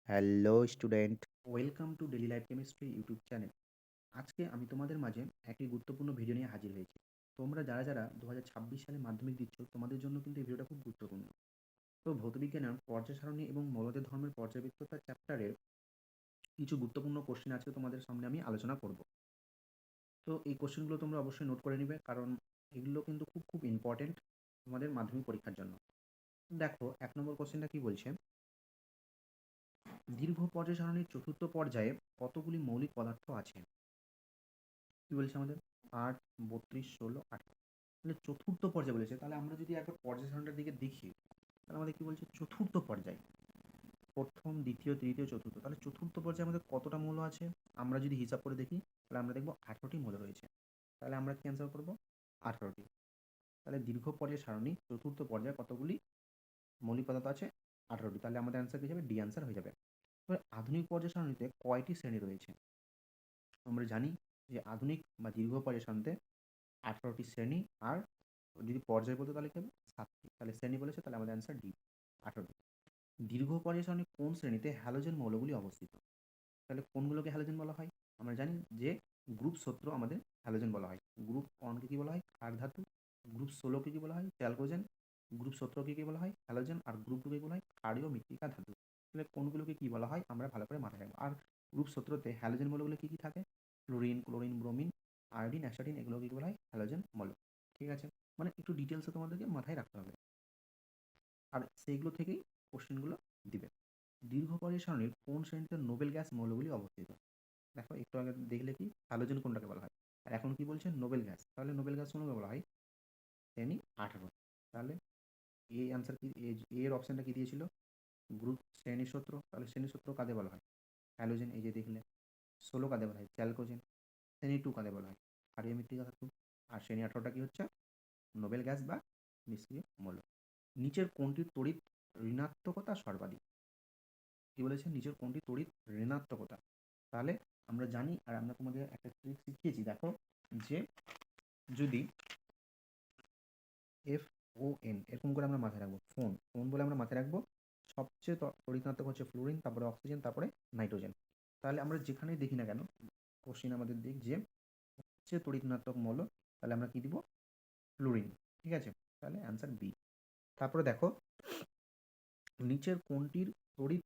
Hello student, welcome to daily life chemistry YouTube channel. আজকে আমি তোমাদের মাঝে একটি গুরুত্বপূর্ণ ভিডিও নিয়ে হাজির হয়েছি। তোমরা যারা 2026 সালে মাধ্যমিক দিচ্ছ, তোমাদের জন্য কিন্তু এই ভিডিওটা খুব গুরুত্বপূর্ণ। তো ভৌতবিজ্ঞানের পর্যায় সারণী এবং মৌলদের ধর্মের পর্যায়বৃত্ততা চ্যাপ্টারের কিছু গুরুত্বপূর্ণ কোশ্চেন আজকে তোমাদের সামনে আমি আলোচনা করব। তো এই কোশ্চেনগুলো তোমরা অবশ্যই নোট করে নিবে, কারণ এগুলো কিন্তু খুব খুব ইম্পর্টেন্ট তোমাদের মাধ্যমিক পরীক্ষার জন্য। দেখো 1 নম্বর কোশ্চেনটা কি বলছে, দীর্ঘ পর্যায় সারণীর চতুর্থ পর্যায়ে কতগুলি মৌলিক পদার্থ আছে? কি বলছে আমাদের 8, 32, 16, 18। তাহলে চতুর্থ পর্যায়ে বলেছে, তাহলে আমরা যদি একবার পর্যায় সারণীটার দিকে দেখি, তাহলে আমাদের কি বলছে চতুর্থ পর্যায়, প্রথম, দ্বিতীয়, তৃতীয়, চতুর্থ। তাহলে চতুর্থ পর্যায়ে আমাদের কতটা মৌল আছে? আমরা যদি হিসাব করে দেখি, তাহলে আমরা দেখবো 18টি মৌল রয়েছে। তাহলে আমরা কি অ্যান্সার করবো? 18টি। তাহলে দীর্ঘ পর্যায় সারণী চতুর্থ পর্যায়ে কতগুলি মৌলিক পদার্থ আছে? 18টি। তাহলে আমাদের অ্যান্সার কি যাবে? ডি অ্যান্সার হয়ে যাবে। এবার আধুনিক পর্যায় সারণীতে কয়টি শ্রেণী রয়েছে? আমরা জানি যে আধুনিক বা দীর্ঘ পর্যায় সারণীতে 18টি শ্রেণী, আর যদি পর্যায় বলতে তাহলে কি হবে? 7টি। তাহলে শ্রেণী বলেছে, তাহলে আমাদের অ্যান্সার ডি, 18টি। দীর্ঘ পর্যায় সারণীর কোন শ্রেণীতে হ্যালোজেন মৌলগুলি অবস্থিত? তাহলে কোনগুলোকে হ্যালোজেন বলা হয়? আমরা জানি যে গ্রুপ 17 আমাদের হ্যালোজেন বলা হয়। গ্রুপ 1কে কি বলা হয়? ক্ষার ধাতু। গ্রুপ 16কে কি বলা হয়? চ্যালকোজেন। গ্রুপ 17কে কি বলা হয়? হ্যালোজেন। আর গ্রুপ 2কে বলা হয় ক্ষারীয় মৃত্তিকা ধাতু। তাহলে কোনগুলোকে কি বলা হয় আমরা ভালো করে মাথায় রাখবো। আর গ্রুপ 17তে হ্যালোজেন মৌলগুলো কি কি থাকে? Fluorine, chlorine, bromine, iodine, astatine, এগুলোকে কি বলা হয়? হ্যালোজেন মৌল। ঠিক আছে, মানে একটু ডিটেলসে তোমাদেরকে মাথায় রাখতে হবে, আর সেইগুলো থেকেই কোশ্চেনগুলো দিবে। দীর্ঘ পর্যায় সারণীর কোন শ্রেণীতে নোবেল গ্যাস মৌলগুলি অবস্থিত? দেখো একটু আগে দেখলে কি হ্যালোজেন কোনটাকে বলা হয়, আর এখন কি বলছে নোবেল গ্যাস। তাহলে নোবেল গ্যাস কোনকে বলা হয়? শ্রেণী 18। তাহলে এই অ্যান্সার কি, এর অপশনটা কি দিয়েছিল? গ্রুপ শ্রেণী 17। তাহলে শ্রেণী 17 কাদের বলা হয়? হ্যালোজেন। এই যে দেখলে 16 কাদের বলা হয়? চ্যালকোজেন। শ্রেণী 2 কাদের বলা হয়? ক্ষারীয় মৃত্তিকা ধাতু। আর শ্রেণী 18টা কি হচ্ছে? নোবেল গ্যাস বা নিষ্ক্রিয় মৌল। নিচের কোনটির তড়িৎ ঋণাত্মকতা সর্বাধিক? কি বলেছে? নিচের কোনটি তড়িৎ ঋণাত্মকতা? তাহলে আমরা জানি, আর আমরা তোমাদের একটা ট্রিক শিখিয়েছি, দেখো যে যদি এফ ও এন এরকম করে আমরা মাথায় রাখবো, ফোন ফোন বলে আমরা মাথায় রাখবো, সবচেয়ে তড়িৎ ঋণাত্মক হচ্ছে ফ্লোরিন, তারপরে অক্সিজেন, তারপরে নাইট্রোজেন। তাহলে আমরা যেখানেই দেখি না কেন, কোশ্চিন আমাদের দিক যে সবচেয়ে তড়িৎ ঋণাত্মক মৌল, তাহলে আমরা কি দিব? ফ্লোরিন। ঠিক আছে, তাহলে অ্যান্সার বি। তারপরে দেখো নিচের কোনটির তড়িৎ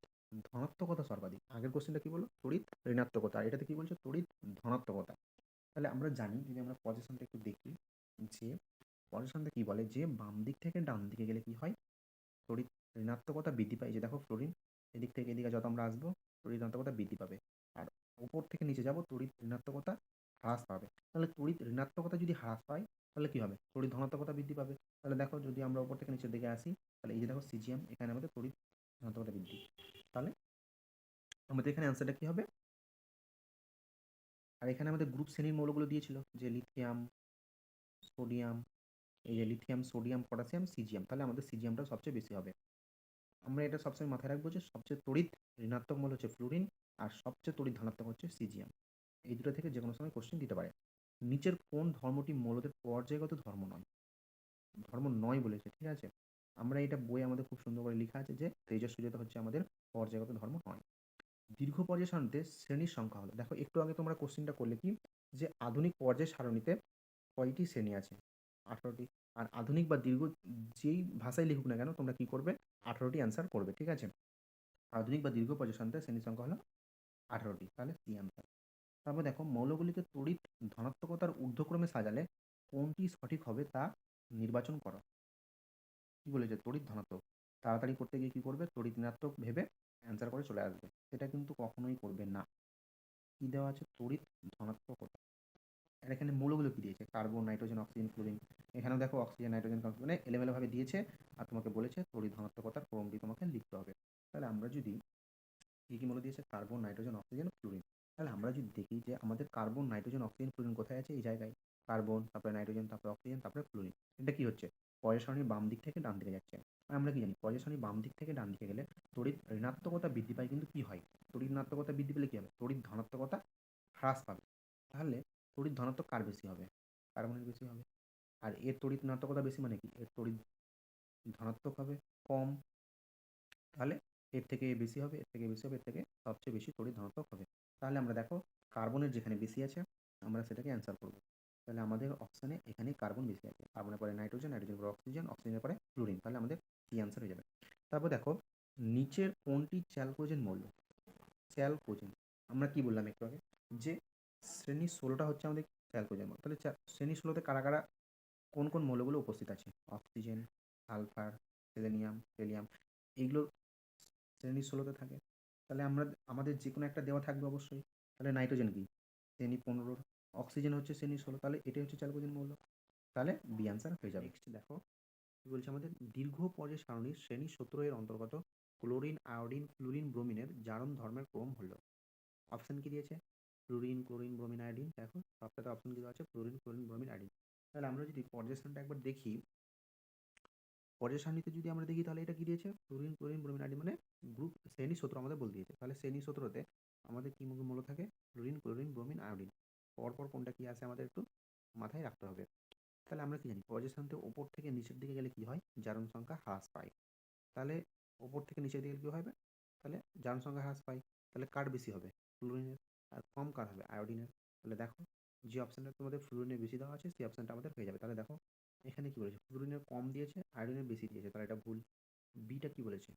ধনাত্মকতা সর্বাধিক? আগের কোশ্চেনটা কি বলো? তড়িৎ ঋণাত্মকতা, আর এটাতে কি বলছে? তড়িৎ ধনাত্মকতা। তাহলে আমরা জানি, যদি আমরা পজিশনটা একটু দেখি, যে পজিশনটা কি বলে, যে বাম দিক থেকে ডান দিকে গেলে কি হয়? তড়িৎ ঋণাত্মকতা বৃদ্ধি পায়। যে দেখো ফ্লোরিন, এদিক থেকে এদিকে যত আমরা আসবো, তড়িৎ ঋণাত্মকতা বৃদ্ধি পাবে, আর উপর থেকে নিচে যাব তড়িৎ ঋণাত্মকতা হ্রাস পাবে। তাহলে তড়িৎ ঋণাত্মকতা যদি হ্রাস পায়, তাহলে কি হবে? তড়িৎ ধনাত্মকতা বৃদ্ধি পাবে। তাহলে দেখো যদি আমরা উপর থেকে নিচের দিকে আসি, তাহলে এই যে দেখো সিজিএম, এখানে আমাদের তড়িৎ ধনাত্মকতা বৃদ্ধি। তাহলে আমাদের এখানে অ্যান্সারটা কি হবে? আর এখানে আমাদের গ্রুপ শ্রেণীর মৌলগুলো দিয়েছিল, যে লিথিয়াম, সোডিয়াম, এই যে লিথিয়াম, সোডিয়াম, পটাশিয়াম, সিজিয়াম। তাহলে আমাদের সিজিয়ামটা সবচেয়ে বেশি হবে। আমরা এটা সবসময় মাথায় রাখবো যে সবচেয়ে তড়িৎ ঋণাত্মক মৌল হচ্ছে ফ্লোরিন, আর সবচেয়ে তড়িৎ ধনাত্মক হচ্ছে সিজিয়াম। এই দুটো থেকে যে কোনো সময় কোশ্চেন দিতে পারে। নিচের কোন ধর্মটি মৌলদের পর্যায়গত ধর্ম নয়? ধর্ম নয় বলেছে, ঠিক আছে। আমরা এটা বই আমাদের খুব সুন্দর করে লেখা আছে যে তেজস্ক্রিয়তা হচ্ছে আমাদের পর্যায়গত ধর্ম নয়। দীর্ঘ পর্যায় সারণীতে শ্রেণীর সংখ্যা হলো, দেখো একটু আগে তোমরা কোশ্চেনটা করলে কি, যে আধুনিক পর্যায় সারণীতে কয়টি শ্রেণী আছে? 18টি। আর আধুনিক বা দীর্ঘ যেই ভাষায় লিখুক না কেন, তোমরা কি করবে? 18টি অ্যান্সার করবে, ঠিক আছে। আধুনিক বা দীর্ঘ পর্যায় সারণীতে শ্রেণীর সংখ্যা হলো 18টি, তাহলে সি অ্যান্সার। তারপর দেখো মৌলগুলিকে তড়িৎ ধনাত্মকতার ঊর্ধ্বক্রমে সাজালে কোনটি সঠিক হবে তা নির্বাচন করো। কি বলেছে? তড়িৎ ধনাত্মক। তাড়াতাড়ি করতে গিয়ে কি করবে? তড়িৎ ঋণাত্মক ভেবে অ্যান্সার করে চলে আসবে, সেটা কিন্তু কখনোই করবে না। কি দেওয়া আছে? তড়িৎ ধনাত্মকতা। আর এখানে মৌলগুলো কি দিয়েছে? Carbon, nitrogen, oxygen, chlorine. এখানেও দেখো অক্সিজেন, নাইট্রোজেন, মানে এলোমেলোভাবে দিয়েছে, আর তোমাকে বলেছে তড়িৎ ধনাত্মকতার ক্রমটি তোমাকে লিখতে হবে। তাহলে আমরা যদি কী কী মৌল দিয়েছে? Carbon, nitrogen, oxygen, fluorine. তাহলে আমরা যদি দেখি যে আমাদের কার্বন, নাইট্রোজেন, অক্সিজেন, ফ্লোরিন কোথায় আছে? এই জায়গায়। কার্বন, তারপরে নাইট্রোজেন, তারপরে অক্সিজেন, তারপরে ফ্লোরিন। এটা কি হচ্ছে? পর্যায় সারণীর বাম দিক থেকে ডান দিকে যাচ্ছে। আর আমরা কি জানি? পর্যায় সারণীর বাম দিক থেকে ডান দিকে গেলে তড়িৎ ঋণাত্মকতা বৃদ্ধি পায়, কিন্তু কি হয়? তড়িৎ ঋণাত্মকতা বৃদ্ধি পেলে কি হবে? তড়িৎ ধনাত্মকতা হ্রাস পাবে। তাহলে তড়িৎ ধনাত্মক কার বেশি হবে? কার্বনের বেশি হবে। আর এর তড়িৎ ঋণাত্মকতা বেশি মানে কি? এর তড়িৎ ধনাত্মক হবে কম। তাহলে এর থেকে এ বেশি হবে, এর থেকে বেশি হবে, এর থেকে সবচেয়ে বেশি তড়িৎ ধনাত্মক হবে। তাহলে আমরা দেখো কার্বনের যেখানে বেশি আছে আমরা সেটাকে অ্যান্সার করব। তাহলে আমাদের অপশানে এখানে কার্বন বেশি আছে। কার্বনের পরে নাইট্রোজেন, নাইট্রোজেনের পরে অক্সিজেন, অক্সিজেনের পরে ফ্লুরিন। তাহলে আমাদের সি অ্যান্সার হয়ে যাবে। তারপর দেখো নিচের কোনটি চ্যালকোজেন মৌল? চ্যালকোজেন আমরা কি বললাম একটু আগে যে শ্রেণী 16টা হচ্ছে আমাদের চ্যালকোজেন মৌল। তাহলে শ্রেণী 16তে কারা কারা কোন কোন মৌলগুলো উপস্থিত আছে? অক্সিজেন, সালফার, সেলেনিয়াম, হেলিয়াম, এইগুলো শ্রেণী 16তে থাকে। তাহলে আমরা আমাদের যে কোনো একটা দেওয়া থাকবে অবশ্যই। তাহলে নাইট্রোজেন কি শ্রেণী 15, অক্সিজেন হচ্ছে শ্রেণী 16, তাহলে এটাই হচ্ছে চ্যালকোজেন মৌল। তাহলে বি অ্যান্সার হয়ে যাবে। নেক্সট দেখো কি বলছে আমাদের দীর্ঘ পর্যায় সারণীর শ্রেণী 17 এর অন্তর্গত ক্লোরিন, আয়োডিন, ফ্লুরিন, ব্রোমিনের জারণ ধর্মের ক্রম হলো। অপশন কি দিয়েছে? Fluorine, chlorine, bromine, iodine. দেখো সবটাতে অপশন কি দেওয়া আছে? Fluorine, chlorine, bromine, iodine. তাহলে আমরা যদি পর্যায় সারণীটা একবার দেখি, পর্যায় সারণীতে যদি আমরা দেখি তাহলে এটা কি দিয়েছে? ফ্লুরিন, ক্লোরিন, ব্রোমিন, আয়োডিন মানে গ্রুপ শ্রেণী 17 আমাদের বলে দিয়েছে। তাহলে শ্রেণী 17তে আমাদের কি মৌল থাকে? Fluorine, chlorine, bromine, iodine. পরপর কোনটা কি আছে আমাদের একটু মাথায় রাখতে হবে। তাহলে আমরা কি জানি পর্যায় সারণীতে ওপর থেকে নিচের দিকে গেলে কি হয়? জারণ সংখ্যা হ্রাস পায়। তাহলে ওপর থেকে নিচের দিকে কী হবে? তাহলে জারণ সংখ্যা হ্রাস পায়। তাহলে কার বেশি হবে? ফ্লুরিনের। আর কম কার হবে? আয়োডিনের। তাহলে দেখো যে অপশানটা তোমাদের ফ্লুরিনের বেশি দেওয়া আছে সেই অপশানটা আমাদের হয়ে যাবে। তাহলে দেখো এখানে কি বলেছে? ফ্লুরিনের কম দিয়েছে, আয়োডিনের বেশি দিয়েছে, তাহলে এটা ভুল। বিটা কি বলেছে?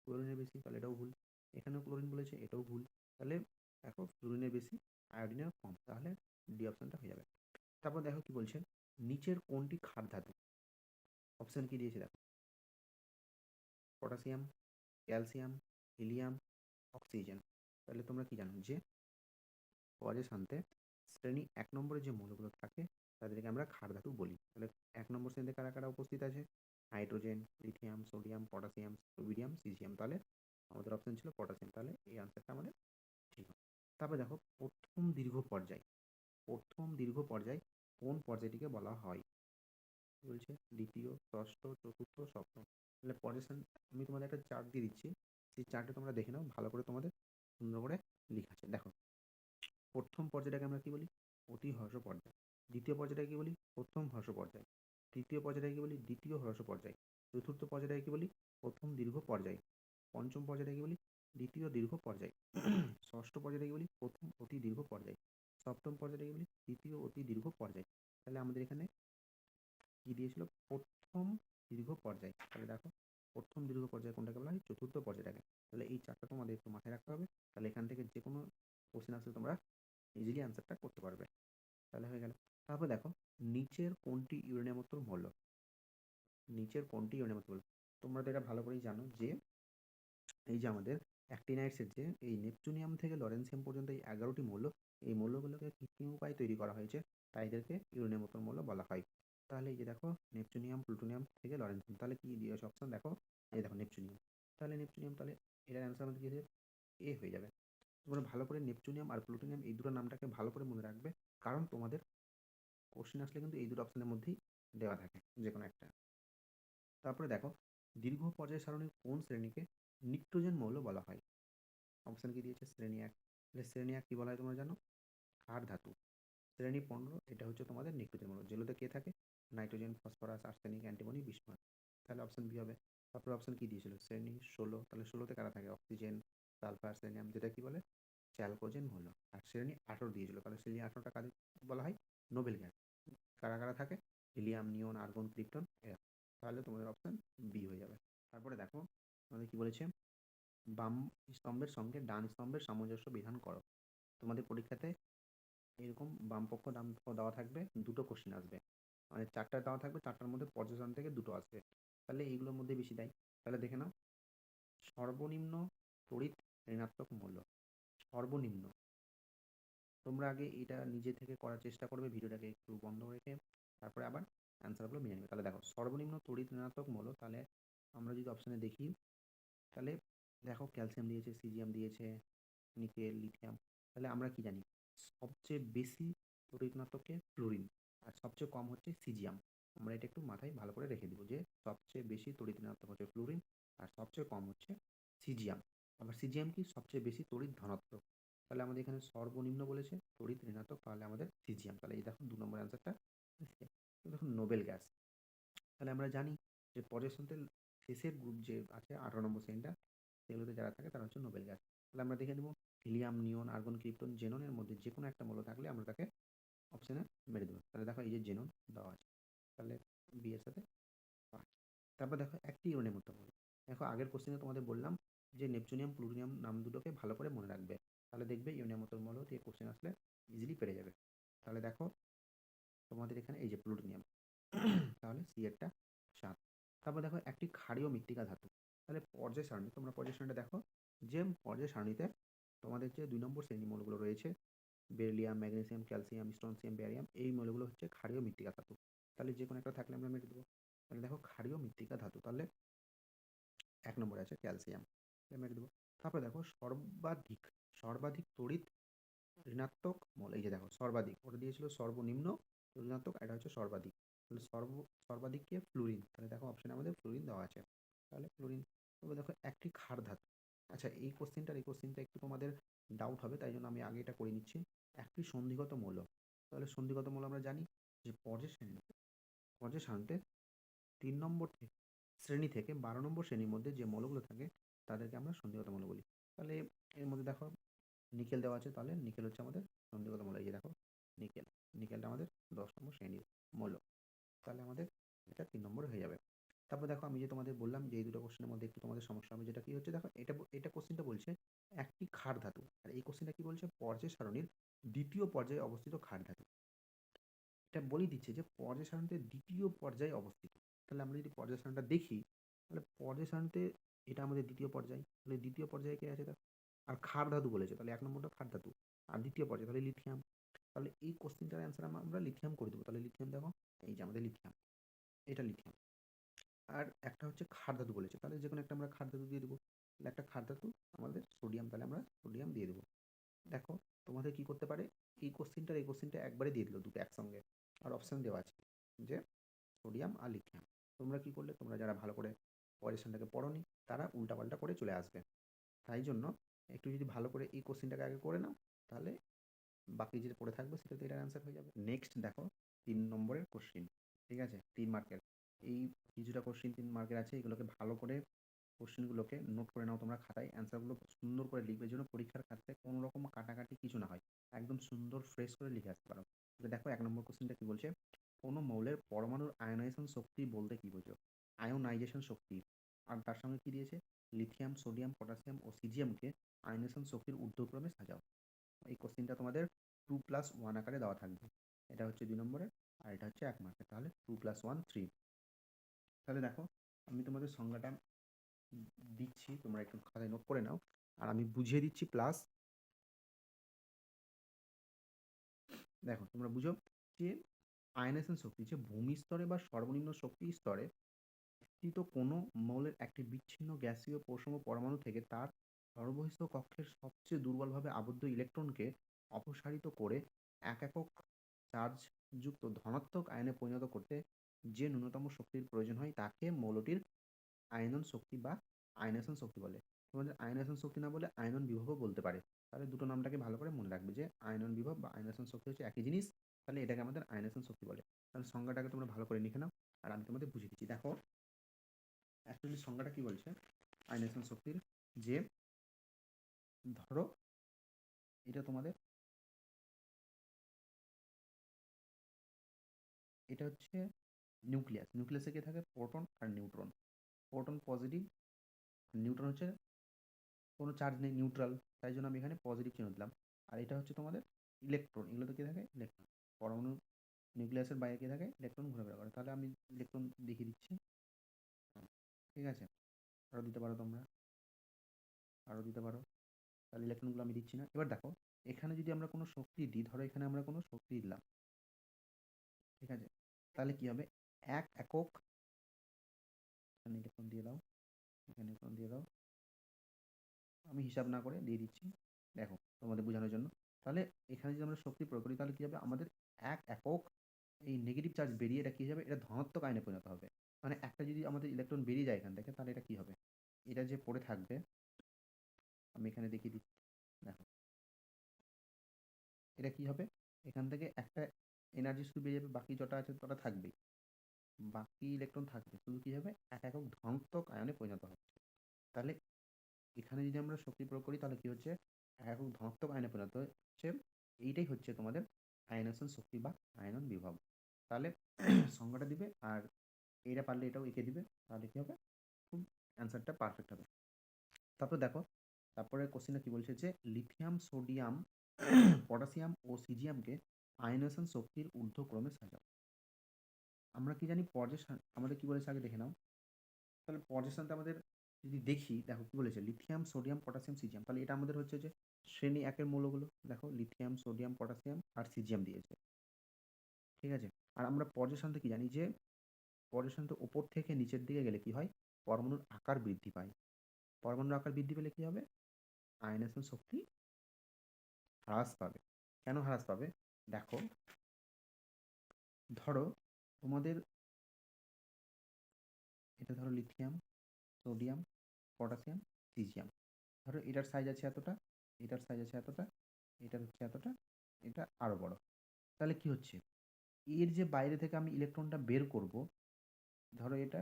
ক্লোরিনের বেশি, তাহলে এটাও ভুল। এখানেও ক্লোরিন বলেছে, এটাও ভুল। তাহলে দেখো ফ্লুরিনের বেশি, আয়োডিনের কম, তাহলে ডি অপশানটা হয়ে যাবে। তারপর দেখো কি বলছে? নিচের কোনটি ক্ষার ধাতু? অপশান কি দিয়েছে দেখো? Potassium, calcium, helium, oxygen. তাহলে তোমরা কি জানো যে পর্যায় সারণীতে শ্রেণী 1 নম্বরে যে মৌলগুলো থাকে তাদেরকে আমরা ক্ষার ধাতু বলি। তাহলে 1 নম্বর শ্রেণীতে কারা কারা উপস্থিত আছে? Hydrogen, lithium, sodium, potassium, rubidium, caesium. তাহলে আমাদের অপশন ছিল পটাশিয়াম। তাহলে এই আনসারটা আমাদের ঠিক হবে। তারপরে দেখো প্রথম দীর্ঘ পর্যায়, প্রথম দীর্ঘ পর্যায় কোন পর্যায়টিকে বলা হয়? বলছে দ্বিতীয়, ষষ্ঠ, চতুর্থ, সপ্তম। তাহলে পর্যায় সারণী আমি তোমাদের একটা চার্ট দিয়ে দিচ্ছি, সেই চার্টে তোমরা দেখে নাও, ভালো করে তোমাদের সুন্দর করে লেখা আছে। দেখো প্রথম পর্যায়টাকে আমরা কি বলি? অতি হ্রস্ব পর্যায়। দ্বিতীয় পর্যায়টাকে কি বলি? প্রথম হ্রস্ব পর্যায়। তৃতীয় পর্যায়টাকে কি বলি? দ্বিতীয় হ্রস্ব পর্যায়। চতুর্থ পর্যায়টাকে কি বলি? প্রথম দীর্ঘ পর্যায়। পঞ্চম পর্যায়টাকে কি বলি? দ্বিতীয় দীর্ঘ পর্যায়। ষষ্ঠ পর্যায়টাকে বলি? প্রথম অতি দীর্ঘ পর্যায়। সপ্তম পর্যায়টাকে বলি? তৃতীয় অতি দীর্ঘ পর্যায়। তাহলে আমাদের এখানে কি দিয়েছিল? প্রথম দীর্ঘ পর্যায়। তাহলে দেখো প্রথম দীর্ঘ পর্যায় কোনটাকে বলা হয়? চতুর্থ পর্যায়টাকে। তাহলে এই চারটা তোমাদের একটু মাথায় রাখতে হবে। তাহলে এখান থেকে যে কোনো কোশ্চেন আসলে তোমরা ইজিলি অ্যান্সারটা করতে পারবে। তাহলে হয়ে গেল। তারপর দেখো নিচের কোনটি ইউরেনিয়ামোত্তর মৌল? নিচের কোনটি ইউরেনিয়ামোত্তর মৌল? তোমরা তো এটা ভালো করেই জানো যে এই যে আমাদের অ্যাক্টিনাইডসের যে এই নেপচুনিয়াম থেকে লরেন্সিয়াম পর্যন্ত এই 11টি মৌল, এই মৌলগুলোকে কৃত্রিম উপায়ে তৈরি করা হয়েছে, তাই এদেরকে ইউরেনিয়ামোত্তর মৌল বলা হয়। তাহলে এই যে দেখো নেপচুনিয়াম, প্লুটোনিয়াম থেকে লরেন্সিয়াম, তাহলে কি দিয়েছে অপশন? দেখো এই দেখো নেপচুনিয়াম। তাহলে নেপচুনিয়াম, তাহলে এটার অ্যান্সার আমাদের কি এ হয়ে যাবে। তোমরা ভালো করে নেপচুনিয়াম আর প্লুটোনিয়াম এই দুটো নামটাকে ভালো করে মনে রাখবে, কারণ তোমাদের কোশ্চেন আসলে কিন্তু এই দুটো অপশনের মধ্যেই দেওয়া থাকে যে কোনো একটা। তারপরে দেখো দীর্ঘ পর্যায় সারণীর কোন শ্রেণীকে নিট্রোজেন মৌল বলা হয়? অপশন কি দিয়েছে? শ্রেণী 1। তাহলে শ্রেণী 1 কি বলা হয় তোমরা জানো? ক্ষার ধাতু। শ্রেণী 15 এটা হচ্ছে তোমাদের নিট্রোজেন মৌল, যেগুলোতে কে থাকে? নাইট্রোজেন, ফসফরাস, আর্সেনিক, অ্যান্টিমনি, বিস্ময়। তাহলে অপশন বি হবে। তারপরে অপশন কি দিয়েছিল? শ্রেণী 16। তাহলে 16তে কারা থাকে? অক্সিজেন, সালফার, সেলেনিয়াম, যেটা কি বলে? চ্যালকোজেন মৌল। আর শ্রেণী 18 দিয়েছিল, তাহলে শ্রেণী 18টা কাদের বলা হয়? Nobel gas. কারা কারা থাকে? হিলিয়াম, নিয়ন, আর্গন, ক্রিপ্টন, এরা। তাহলে তোমাদের অপশন বি হয়ে যাবে। তারপরে দেখো আমাদের কি বলেছে? বাম স্তম্ভের সঙ্গে ডান স্তম্ভের সামঞ্জস্য বিধান করো। তোমাদের পরীক্ষাতে এরকম বামপক্ষ ডানপক্ষ দেওয়া থাকবে, দুটো কোশ্চেন আসবে, মানে চারটা দেওয়া থাকবে, চারটার মধ্যে পর্যটন থেকে দুটো আসবে। তাহলে এইগুলোর মধ্যে বেশি দেয়। তাহলে দেখে নাও সর্বনিম্ন তড়িৎ ঋণাত্মক মূল্য। সর্বনিম্ন, তোমরা আগে এটা নিজে থেকে করার চেষ্টা করবে, ভিডিওটাকে একটু বন্ধ রেখে তারপরে আবার অ্যান্সারগুলো মেনে নেবে। তাহলে দেখো সর্বনিম্ন তড়িৎ ঋণাত্মক মূল্য, তাহলে আমরা যদি অপশানে দেখি তাহলে দেখো ক্যালসিয়াম দিয়েছে, সিজিয়াম দিয়েছে, নিকেল, লিথিয়াম। তাহলে আমরা কি জানি? সবচেয়ে বেশি তড়িৎ ঋণাত্মককে ফ্লোরিন, আর সবচেয়ে কম হচ্ছে সিজিয়াম। আমরা এটা একটু মাথায় ভালো করে রেখে দিব যে সবচেয়ে বেশি তড়িৎ ঋণাত্মক হচ্ছে ফ্লোরিন, আর সবচেয়ে কম হচ্ছে সিজিয়াম। আবার সিজিয়াম কি? সবচেয়ে বেশি তড়িৎ ধনাত্মক। তাহলে আমাদের এখানে সর্বনিম্ন বলেছে তড়িৎ ঋণাত্মক, তাহলে আমাদের সিজিয়াম। তাহলে এই দেখো 2 নম্বর অ্যান্সারটা। দেখুন নোবেল গ্যাস। তাহলে আমরা জানি যে পর্যায় সারণীতে শেষের গ্রুপ যে আছে 18 নম্বর শ্রেণীটা, সেগুলোতে যারা থাকে তারা হচ্ছে নোবেল গ্যাস। তাহলে আমরা দেখে নেব হিলিয়াম, নিয়ন, আর্গন, ক্রিপ্টন, জেননের মধ্যে যে কোনো একটা মৌল থাকলে আমরা তাকে অপশনে মেরে দেবো। তাহলে দেখো এই যে জেনন দেওয়া আছে, তাহলে বি এর সাথে 5। তারপর দেখো একটি ইউরেনিয়াম উত্তম হলো। দেখো আগের কোশ্চেনে তোমাদের বললাম যে নেপচুনিয়াম, প্লুটোনিয়াম নাম দুটোকে ভালো করে মনে রাখবে, তাহলে দেখবে ইউরেনিয়াম উত্তম হলো দিয়ে কোশ্চেন আসলে ইজিলি পেরে যাবে। তাহলে দেখো তোমাদের এখানে এই যে প্লুটোনিয়াম, তাহলে সি এরটা 7। তারপর দেখো একটি ক্ষারীয় মৃত্তিকা ধাতু, তাহলে পর্যায় সারণী, তোমরা পর্যায় সারণীটা দেখো যে পর্যায় সারণীতে তোমাদের যে 2 নম্বর শ্রেণী মৌলগুলো রয়েছে বেরিলিয়াম, ম্যাগনেসিয়াম, ক্যালসিয়াম, স্ট্রনসিয়াম, ব্যারিয়াম, এই মৌলগুলো হচ্ছে ক্ষারীয় মৃত্তিকা ধাতু। তাহলে যে কোনো একটা থাকলে আমরা মেরে দেবো। তাহলে দেখো ক্ষারীয় মৃত্তিকা ধাতু, তাহলে 1 নম্বরে আছে ক্যালসিয়াম, মেরে দেবো। তারপরে দেখো সর্বাধিক সর্বাধিক তড়িৎ ঋণাত্মক মৌল, এই যে দেখো সর্বাধিক, ওটা দিয়েছিল সর্বনিম্ন ঋণাত্মক, এটা হচ্ছে সর্বাধিক। তাহলে সর্বাধিককে ফ্লুরিন, তাহলে দেখো অপশনে আমাদের ফ্লুরিন দেওয়া আছে, তাহলে ফ্লুরিন। তবে দেখো একটি ক্ষার ধাতু, আচ্ছা এই কোশ্চেনটা একটু তোমাদের ডাউট হবে, তাই জন্য আমি আগে এটা করে নিচ্ছি। একটি সন্ধিগত মৌল, তাহলে সন্ধিগত মৌল আমরা জানি যে পর্যায় সারণীতে 3 নম্বর শ্রেণী থেকে 12 নম্বর শ্রেণীর মধ্যে যে মৌলগুলো থাকে তাদেরকে আমরা সন্ধিগত মৌল বলি। তাহলে এর মধ্যে দেখো নিকেল দেওয়া আছে, তাহলে নিকেল হচ্ছে আমাদের সন্ধিগত মৌল। এই যে দেখো নিকেলটা আমাদের 10 নম্বর শ্রেণীর মৌল, তাহলে আমাদের এটা 3 নম্বরে হয়ে যাবে। তারপর দেখো আমি যে তোমাদের বললাম যে এই দুটো কোশ্চেনের মধ্যে একটু তোমাদের সমস্যা হবে, যেটা কি হচ্ছে দেখো এটা কোশ্চেনটা বলছে একটি ক্ষার ধাতু, আর এই কোশ্চেনটা কি বলছে পর্যায় সারণীর দ্বিতীয় পর্যায়ে অবস্থিত ক্ষার ধাতু। এটা বলেই দিচ্ছে যে পর্যায় সারণীতে দ্বিতীয় পর্যায়ে অবস্থিত। তাহলে আমরা যদি পর্যায় সারণীটা দেখি, তাহলে পর্যায় সারণীতে এটা আমাদের দ্বিতীয় পর্যায়, তাহলে দ্বিতীয় পর্যায়ে কে আছে দেখো, আর ক্ষার ধাতু বলেছে, তাহলে 1 নম্বরটা ক্ষার ধাতু, আর দ্বিতীয় পর্যায়ে তাহলে লিথিয়াম। তাহলে এই কোশ্চেনটার অ্যান্সার আমরা লিথিয়াম করে দেবো। তাহলে লিথিয়াম দেখো এই যে আমাদের লিথিয়াম, এটা লিথিয়াম। আর একটা হচ্ছে ক্ষার ধাতু বলেছে, তাহলে যে কোনো একটা আমরা ক্ষার ধাতু দিয়ে দেবো। তাহলে একটা ক্ষার ধাতু আমাদের সোডিয়াম, তাহলে আমরা সোডিয়াম দিয়ে দেবো। দেখো তোমাদের কি করতে পারে, এই কোশ্চেনটা একবারে দিয়ে দিল দুটো একসঙ্গে, আর অপশান দেওয়া আছে যে সোডিয়াম আর লিথিয়াম। তোমরা কি করলে, তোমরা যারা ভালো করে পজিশনটাকে পড়োনি তারা উল্টাপাল্টা করে চলে আসবে। তাই জন্য একটু যদি ভালো করে এই কোশ্চেনটাকে আগে করে নাও, তাহলে বাকি যেটা পড়ে থাকবে সেটাতে এটার অ্যান্সার হয়ে যাবে। নেক্সট দেখো 3 নম্বরের কোশ্চেন, ঠিক আছে 3 মার্কের। এই কিছুটা কোশ্চেন 3 মার্কের আছে, এগুলোকে ভালো করে কোশ্চেনগুলোকে নোট করে নাও তোমরা খাতায়, অ্যান্সারগুলো সুন্দর করে লিখবে যেন পরীক্ষার খাতায় কোনো রকম কাটাকাটি কিছু না হয়, একদম সুন্দর ফ্রেশ করে লিখে আসতে পারো। দেখো 1 নম্বর কোশ্চেনটা কি বলছে, কোনো মৌলের পরমাণুর আয়নাইজেশন শক্তি বলতে কি বোঝো, আয়োনাইজেশন শক্তি। আর তার সঙ্গে কি দিয়েছে, লিথিয়াম, সোডিয়াম, পটাশিয়াম ও সিজিয়ামকে আয়নাইজেশন শক্তির ঊর্ধ্বক্রমে সাজাও। এই কোশ্চেনটা তোমাদের 2+1 আকারে দেওয়া থাকবে। এটা হচ্ছে 2 নম্বরের, আর এটা হচ্ছে 1 মার্কের, তাহলে 2+1 3। তাহলে দেখো আমি তোমাদের সংজ্ঞাটা দিচ্ছি, তোমরা একটু খাতায় নোট করে নাও, আর আমি বুঝিয়ে দিচ্ছি প্লাস। দেখো তোমরা বুঝো যে আয়নাইজেশন শক্তি, যে ভূমি স্তরে বা সর্বনিম্ন শক্তি স্তরে স্থিত কোনো মৌলের একটি বিচ্ছিন্ন গ্যাসীয় পৌষম পরমাণু থেকে তার সর্ববহিঃস্থ কক্ষের সবচেয়ে দুর্বলভাবে আবদ্ধ ইলেকট্রনকে অপসারিত করে এক একক চার্জযুক্ত ধনাত্মক আয়নে পরিণত করতে যে ন্যূনতম শক্তির প্রয়োজন হয় তাকে মৌলটির আয়নন শক্তি বা আয়নেশন শক্তি বলে। তোমাদের আয়নেশন শক্তি না বলে আয়নন বিভবও বলতে পারে। তাহলে দুটো নামটাকে ভালো করে মনে রাখবে যে আয়নন বিভব বা আয়নেশন শক্তি হচ্ছে একই জিনিস, তাহলে এটাকে আমাদের আয়নেশন শক্তি বলে। তাহলে সংজ্ঞাটাকে তোমরা ভালো করে লিখে নাও, আর আমি তোমাদের বুঝিয়ে দিচ্ছি। দেখো অ্যাকচুয়ালি সংজ্ঞাটা কি বলছে আয়নেশন শক্তির, যে ধরো এটা তোমাদের, এটা হচ্ছে নিউক্লিয়াসে কি থাকে প্রোটন আর নিউট্রন। প্রোটন পজিটিভ, নিউট্রন হচ্ছে কোনো চার্জ নেই, নিউট্রাল, তাই জন্য আমি এখানে পজিটিভ চিহ্ন দিলাম। আর এটা হচ্ছে তোমাদের ইলেকট্রন, এগুলোতে কি থাকে ইলেকট্রন, পরমাণু নিউক্লিয়াসের বাইরে কি থাকে ইলেকট্রন ঘোরাফেরা করে। তাহলে আমি ইলেকট্রন দেখিয়ে দিচ্ছি, ঠিক আছে। আরও দিতে পারো তোমরা, আরও দিতে পারো, তাহলে ইলেকট্রনগুলো আমি দিচ্ছি না। এবার দেখো এখানে যদি আমরা কোনো শক্তি দিই, ধরো এখানে আমরা কোনো শক্তি দিলাম, ঠিক আছে, তাহলে কি হবে এক একক, এখানে ইলেকট্রন দিয়ে দাও, এখানে ইলেকট্রন দিয়ে দাও, আমি হিসাব না করে দিয়ে দিচ্ছি দেখো তোমাদের বোঝানোর জন্য। তাহলে এখানে যদি আমরা শক্তি প্রয়োগ করি তাহলে কি হবে, আমাদের এক একক এই নেগেটিভ চার্জ বেরিয়ে এটা কি যাবে, এটা ধনাত্মক আয়নে পরিণত হবে। মানে একটা যদি আমাদের ইলেকট্রন বেরিয়ে যায় এখান থেকে, তাহলে এটা কি হবে, এটা যে পড়ে থাকবে, আমি এখানে দেখিয়ে দিচ্ছি দেখো, এটা কি হবে, এখান থেকে একটা এনার্জি শুধু বেরিয়ে যাবে, বাকি যটা আছে তটা থাকবেই, বাকি ইলেকট্রন থাকবে, শুধু কি হবে এক একক ধনাত্মক আয়নে পরিণত হচ্ছে। তাহলে এখানে যদি আমরা শক্তি প্রয়োগ করি তাহলে কি হচ্ছে, এক একক ধনাত্মক আয়নে পরিণত হচ্ছে। এইটাই হচ্ছে তোমাদের আয়নেশন শক্তি বা আয়নন বিভব। তাহলে সংজ্ঞাটা দিবে, আর এটা পারলে এটাও এঁকে দিবে, তাহলে কি হবে, খুব অ্যান্সারটা পারফেক্ট হবে। তারপর দেখো, তারপরে কোশ্চেনটা কি বলছে যে লিথিয়াম, সোডিয়াম, পটাশিয়াম ও সিজিয়ামকে আয়নেশন শক্তির ঊর্ধ্বক্রমে সাজাও। আমরা কি জানি আমাদের কি বলেছে আগে দেখে নাও। তাহলে পর্যায় সারণীতে আমাদের যদি দেখি, দেখো কি বলেছে, লিথিয়াম, সোডিয়াম, পটাশিয়াম, সিজিয়াম। তাহলে এটা আমাদের হচ্ছে যে শ্রেণী একের মৌলগুলো। দেখো লিথিয়াম, সোডিয়াম, পটাশিয়াম আর সিজিয়াম দিয়েছে, ঠিক আছে। আর আমরা পর্যায় সারণীতে কি জানি যে পর্যায় সারণীতে ওপর থেকে নিচের দিকে গেলে কি হয়, পরমাণুর আকার বৃদ্ধি পায়। পরমাণুর আকার বৃদ্ধি পেলে কি হবে, আয়নেশন শক্তি হ্রাস পাবে। কেন হ্রাস পাবে, দেখো, ধরো তোমাদের এটা ধরো লিথিয়াম, সোডিয়াম, পটাশিয়াম, সিজিয়াম। ধরো এটার সাইজ আছে এতটা, এটার সাইজ আছে এতটা, এটার হচ্ছে এতটা, এটা আরো বড়। তাহলে কি হচ্ছে, এর যে বাইরে থেকে আমি ইলেকট্রনটা বের করব, ধরো এটা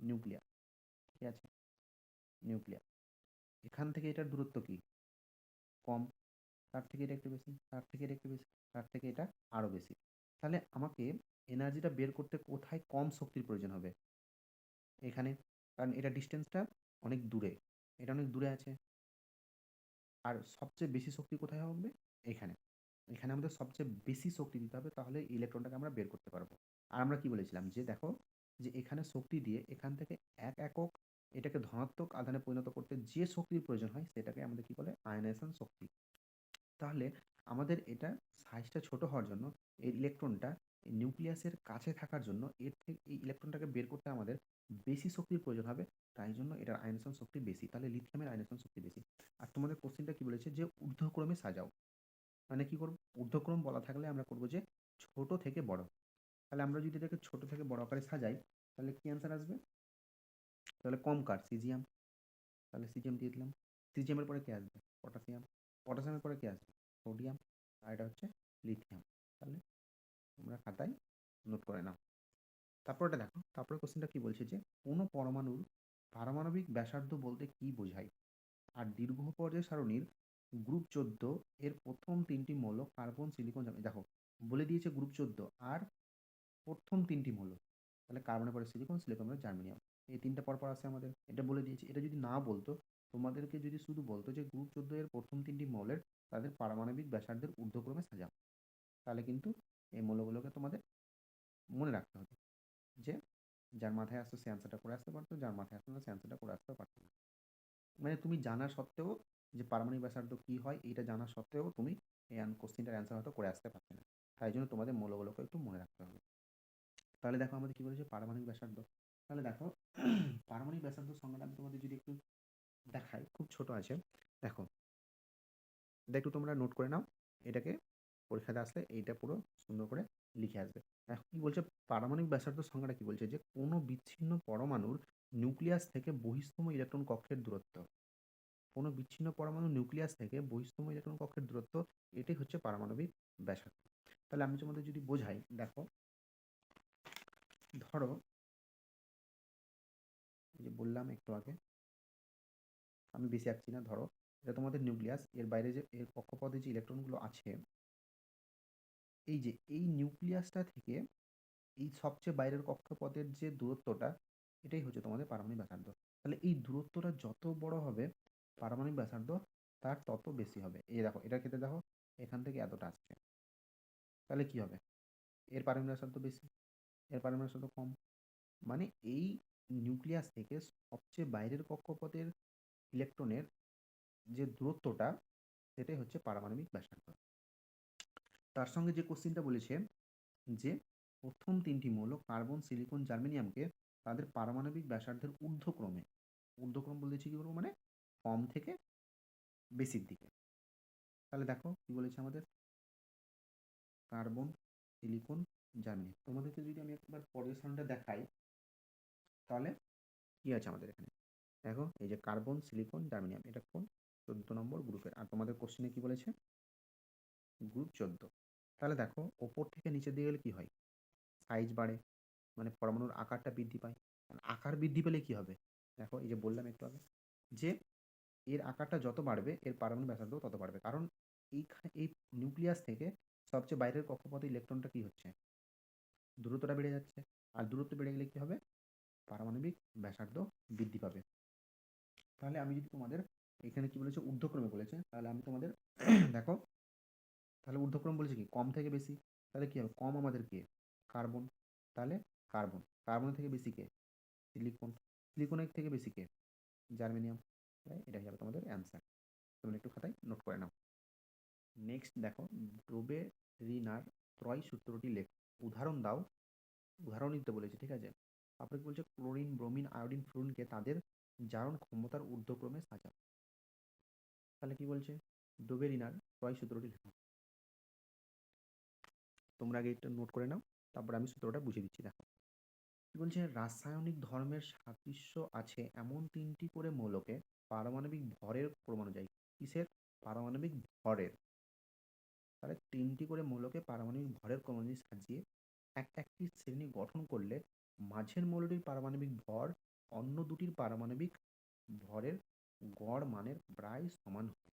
নিউক্লিয়াস, ঠিক আছে, নিউক্লিয়াস। এখান থেকে এটার দূরত্ব কি, কম, তার থেকে এটা একটু বেশি, তার থেকে এটা একটু বেশি, তার থেকে এটা আরো বেশি। তাহলে আমাকে এনার্জিটা বের করতে কোথায় কম শক্তির প্রয়োজন হবে, এখানে। কারণ এটা ডিস্টেন্সটা অনেক দূরে, এটা অনেক দূরে আছে। আর সবচেয়ে বেশি শক্তি কোথায় হবে, এখানে। এখানে আমাদের সবচেয়ে বেশি শক্তি দিতে হবে, তাহলে ইলেকট্রনটাকে আমরা বের করতে পারবো। আর আমরা কি বলেছিলাম যে দেখো, যে এখানে শক্তি দিয়ে এখান থেকে এক একক এটাকে ধনাত্মক আধানে পরিণত করতে যে শক্তির প্রয়োজন হয় সেটাকে আমাদের কি বলে, আয়নেশন শক্তি। তাহলে আমাদের এটা সাইজটা ছোট হওয়ার জন্য, এই ইলেকট্রনটা নিউক্লিয়াসের কাছে থাকার জন্য এর থেকে এই ইলেকট্রনটাকে বের করতে আমাদের বেশি শক্তির প্রয়োজন হবে। তাই জন্য এটার আয়নেশন শক্তি বেশি, তাহলে লিথিয়ামের আয়নেশন শক্তি বেশি। আর তোমাদের কোশ্চেনটা কি বলেছে যে ঊর্ধ্বক্রমে সাজাও। মানে কি করব, ঊর্ধ্বক্রম বলা থাকলে আমরা করব যে ছোট থেকে বড়। তাহলে আমরা যদি এটাকে ছোট থেকে বড় আকারে সাজাই, তাহলে কি অ্যান্সার আসবে, তাহলে কম কার, সিজিয়াম। তাহলে সিজিয়াম দিয়ে দিলাম। সিজিয়ামের পরে কে আসবে, পটাশিয়াম। পটাশিয়ামের পরে কে আসবে, সোডিয়াম। আর এটা হচ্ছে লিথিয়াম। তাহলে তোমরা খাতায় নোট করে নাও। তারপর এটা দেখো, তারপরে কোশ্চেনটা কি বলছে যে কোনো পরমাণুর পারমাণবিক ব্যাসার্ধ বলতে কি বোঝায়। আর দীর্ঘ পর্যায় সারণীর গ্রুপ 14 এর প্রথম তিনটি মৌল কার্বন, সিলিকন, দেখো বলে দিয়েছে গ্রুপ 14 আর প্রথম তিনটি মৌল। তাহলে কার্বনের পরে সিলিকন, সিলিকনের পরে জার্মেনিয়াম, এই তিনটা পরপর আছে আমাদের, এটা বলে দিয়েছে। এটা যদি না বলতো, তোমাদেরকে যদি শুধু বলতো যে গ্রুপ 14 এর প্রথম তিনটি মৌলের তাদের পারমাণবিক ব্যাসার্ধের ঊর্ধ্বক্রমে সাজাও, তাহলে কিন্তু এই মৌলগুলোকে তোমাদের মনে রাখতে হবে। যে যার মাথায় আসতো সে অ্যান্সারটা করে আসতে পারতো, যার মাথায় আসতো না সে অ্যান্সারটা করে আসতে পারতো না। মানে তুমি জানা সত্ত্বেও যে পারমাণবিক ব্যাসার্ধ কি হয় এটা জানা সত্ত্বেও তুমি এই কোশ্চেনটার অ্যান্সার হয়তো করে আসতে পারবে না। তাই জন্য তোমাদের মৌলগুলোকে একটু মনে রাখতে হবে। তাহলে দেখো আমাদের কি বলেছে, পারমাণবিক ব্যাসার্ধ। তাহলে দেখো পারমাণবিক ব্যাসার্ধ সংজ্ঞাটা আমি তোমাদের যদি একটু দেখাই, খুব ছোট আছে। দেখো, এটা একটু তোমরা নোট করে নাও, এটাকে পরীক্ষাতে আসলে এইটা পুরো সুন্দর করে লিখে আসবে। এখন কি বলছে, পারমাণবিক ব্যাসার্ধ সংজ্ঞাটা কি বলছে যে কোনো বিচ্ছিন্ন পরমাণুর নিউক্লিয়াস থেকে বহিস্তম ইলেকট্রন কক্ষের দূরত্ব। কোনো বিচ্ছিন্ন পরমাণু নিউক্লিয়াস থেকে বহিস্তম ইলেকট্রন কক্ষের দূরত্ব, এটাই হচ্ছে পারমাণবিক ব্যাসার্ধ। তাহলে আমি তোমাদের যদি বোঝাই, দেখো ধরো এই যে বললাম একটু আগে, আমি বেশি আঁকছি না, ধরো এটা তোমাদের নিউক্লিয়াস, এর বাইরে যে এর কক্ষপথে যে ইলেকট্রনগুলো আছে, এই যে এই নিউক্লিয়াসটা থেকে এই সবচেয়ে বাইরের কক্ষপথের যে দূরত্বটা, এটাই হচ্ছে তোমাদের পারমাণবিক ব্যাসার্ধ। তাহলে এই দূরত্বটা যত বড় হবে, পারমাণবিক ব্যাসার্ধ তার তত বেশি হবে। এই দেখো এটার ক্ষেত্রে দেখো, এখান থেকে এতটা আসছে, তাহলে কি হবে, এর পারমাণবিক ব্যাসার্ধ বেশি, এর পারমাণবিক ব্যাসার্ধ কম। মানে এই নিউক্লিয়াস থেকে সবচেয়ে বাইরের কক্ষপথের ইলেকট্রনের যে দূরত্বটা, সেটাই হচ্ছে পারমাণবিক ব্যাসার্ধ। তার সঙ্গে যে কোশ্চিনটা বলেছে যে প্রথম তিনটি মৌল কার্বন, সিলিকন, জার্মেনিয়ামকে তাদের পারমাণবিক ব্যাসার্ধের ঊর্ধ্বক্রমে, ঊর্ধ্বক্রম বলেছি কি করবো, মানে কম থেকে বেশির দিকে। তাহলে দেখো কি বলেছে আমাদের, কার্বন, সিলিকন, জার্মেনিয়াম। তোমাদেরকে যদি আমি একবার পজিশনটা দেখাই, তাহলে কি আছে আমাদের এখানে, দেখো এই যে কার্বন, সিলিকন, জার্মেনিয়াম, এটা কোন 14 নম্বর গ্রুপের। আর তোমাদের কোশ্চেনে কি বলেছে, গ্রুপ 14। তাহলে দেখো ওপর থেকে নিচের দিকে গেলে কি হয়, সাইজ বাড়ে, মানে পরমাণুর আকারটা বৃদ্ধি পায়। আকার বৃদ্ধি পেলে কি হবে, দেখো এই যে বললাম একটু আগে যে এর আকারটা যত বাড়বে এর পারমাণবিক ব্যাসার্ধ তত বাড়বে, কারণ এই নিউক্লিয়াস থেকে সবচেয়ে বাইরের কক্ষপথে ইলেকট্রনটা কি হচ্ছে, দূরত্বটা বেড়ে যাচ্ছে। আর দূরত্ব বেড়ে গেলে কি হবে, পারমাণবিক ব্যাসার্ধ বৃদ্ধি পাবে। তাহলে আমি যদি তোমাদের এখানে কি বলেছে, ঊর্ধ্বক্রমে বলেছে, তাহলে আমি তোমাদের দেখো, তাহলে ঊর্ধ্বক্রম বলেছে কি কম থেকে বেশি, তাহলে কি হবে, কম আমাদের কে, কার্বন, তাহলে কার্বনের থেকে বেশি কে, সিলিকনের থেকে বেশি কে, জার্মেনিয়াম। তাই এটা হয়ে যাবে তোমাদের অ্যান্সার। তোমরা একটু খাতায় নোট করে নাও। নেক্সট দেখো, ড্রোবেরিনার ত্রয় সূত্রটি লেখ, উদাহরণ দাও। উদাহরণ দিতে বলেছে, ঠিক আছে। তারপরে কি বলছে, ক্লোরিন, ব্রোমিন, আয়োডিন, ফ্লুরিনকে তাদের জারণ ক্ষমতার ঊর্ধ্বক্রমে সাজাও। তাহলে কি বলছে, ডোবেরিনার ত্রয় সূত্রটি লেখো। তোমরা আগে এটা নোট করে নাও, তারপর আমি সূত্রটা বুঝিয়ে দিচ্ছি। দেখো কি বলছে, রাসায়নিক ধর্মের সাদৃশ্য আছে এমন 3টি করে মৌলকে পারমাণবিক ভরের ক্রম অনুযায়ী, কিসের, পারমাণবিক ভরের, তাহলে 3টি করে মৌলকে পারমাণবিক ভরের ক্রম অনুযায়ী সাজিয়ে একটি শ্রেণী গঠন করলে মাঝের মৌলটির পারমাণবিক ভর অন্য দুটির পারমাণবিক ভরের গড় মানের প্রায় সমান হয়।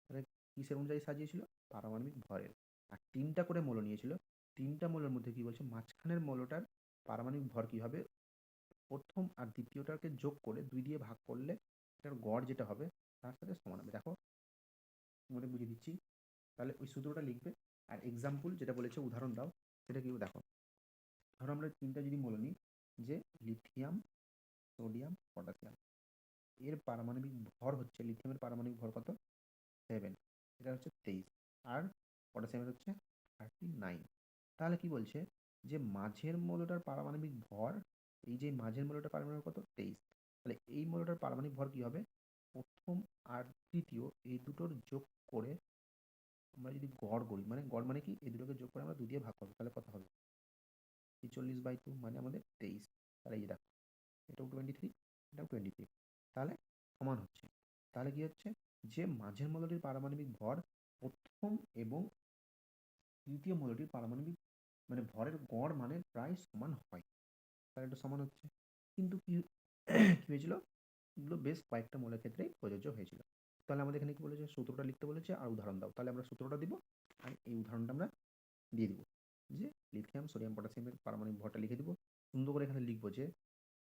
তাহলে কিসের অনুযায়ী সাজিয়েছিল, পারমাণবিক ভরের। আর 3টা করে মৌল নিয়েছিল, 3টা মৌলের মধ্যে কি বলছে, মাঝখানের মৌলটার পারমাণবিক ভর কি হবে, প্রথম আর দ্বিতীয়টাকে যোগ করে 2 দিয়ে ভাগ করলে এটার গড় যেটা হবে তার সাথে সমান হবে। দেখো তোমাদের বুঝিয়ে দিচ্ছি, তাহলে ওই সূত্রটা লিখবে। আর এক্সাম্পল যেটা বলেছে, উদাহরণ দাও, সেটা কি, দেখো ধরো আমরা 3টা যদি মৌল নিই, যে লিথিয়াম, সোডিয়াম, পটাশিয়াম, এর পারমাণবিক ভর হচ্ছে, লিথিয়ামের পারমাণবিক ভর কত, 7, এটা হচ্ছে 23, আর পটাশিয়ামের হচ্ছে 39। তাহলে কি বলছে, যে মাঝের মৌলটার পারমাণবিক ভর, এই যে মাঝের মৌলটার পারমাণবিক কত, 23, তাহলে এই মৌলটার পারমাণবিক ভর কি হবে, প্রথম আর তৃতীয় এই দুটোর যোগ করে আমরা যদি গড় করি, মানে গড় মানে কি, এই দুটোকে যোগ করে আমরা 2 দিয়ে ভাগ করবো, তাহলে কত হবে, 43/2 মানে আমাদের 23। তাহলে এই দেখো, এটাও 23, এটাও 23, তাহলে সমান হচ্ছে। তাহলে কি হচ্ছে, যে মাঝের মৌলটির পারমাণবিক ভর প্রথম এবং তৃতীয় মৌলটির পারমাণবিক মানে ভরের গড় মানের প্রায় সমান হয়, তাহলে এটা সমান হচ্ছে। কিন্তু কি কি হয়েছিল, এগুলো বেশ কয়েকটা মৌলের ক্ষেত্রেই প্রযোজ্য হয়েছিল। তাহলে আমাদের এখানে কি বলেছে, সূত্রটা লিখতে বলেছে আর উদাহরণ দাও। তাহলে আমরা সূত্রটা দিব আর এই উদাহরণটা আমরা দিয়ে দিব, যে লিথিয়াম, সোডিয়াম, পটাশিয়ামের পারমাণবিক ভরটা লিখে দিব। সুন্দর করে এখানে লিখবো যে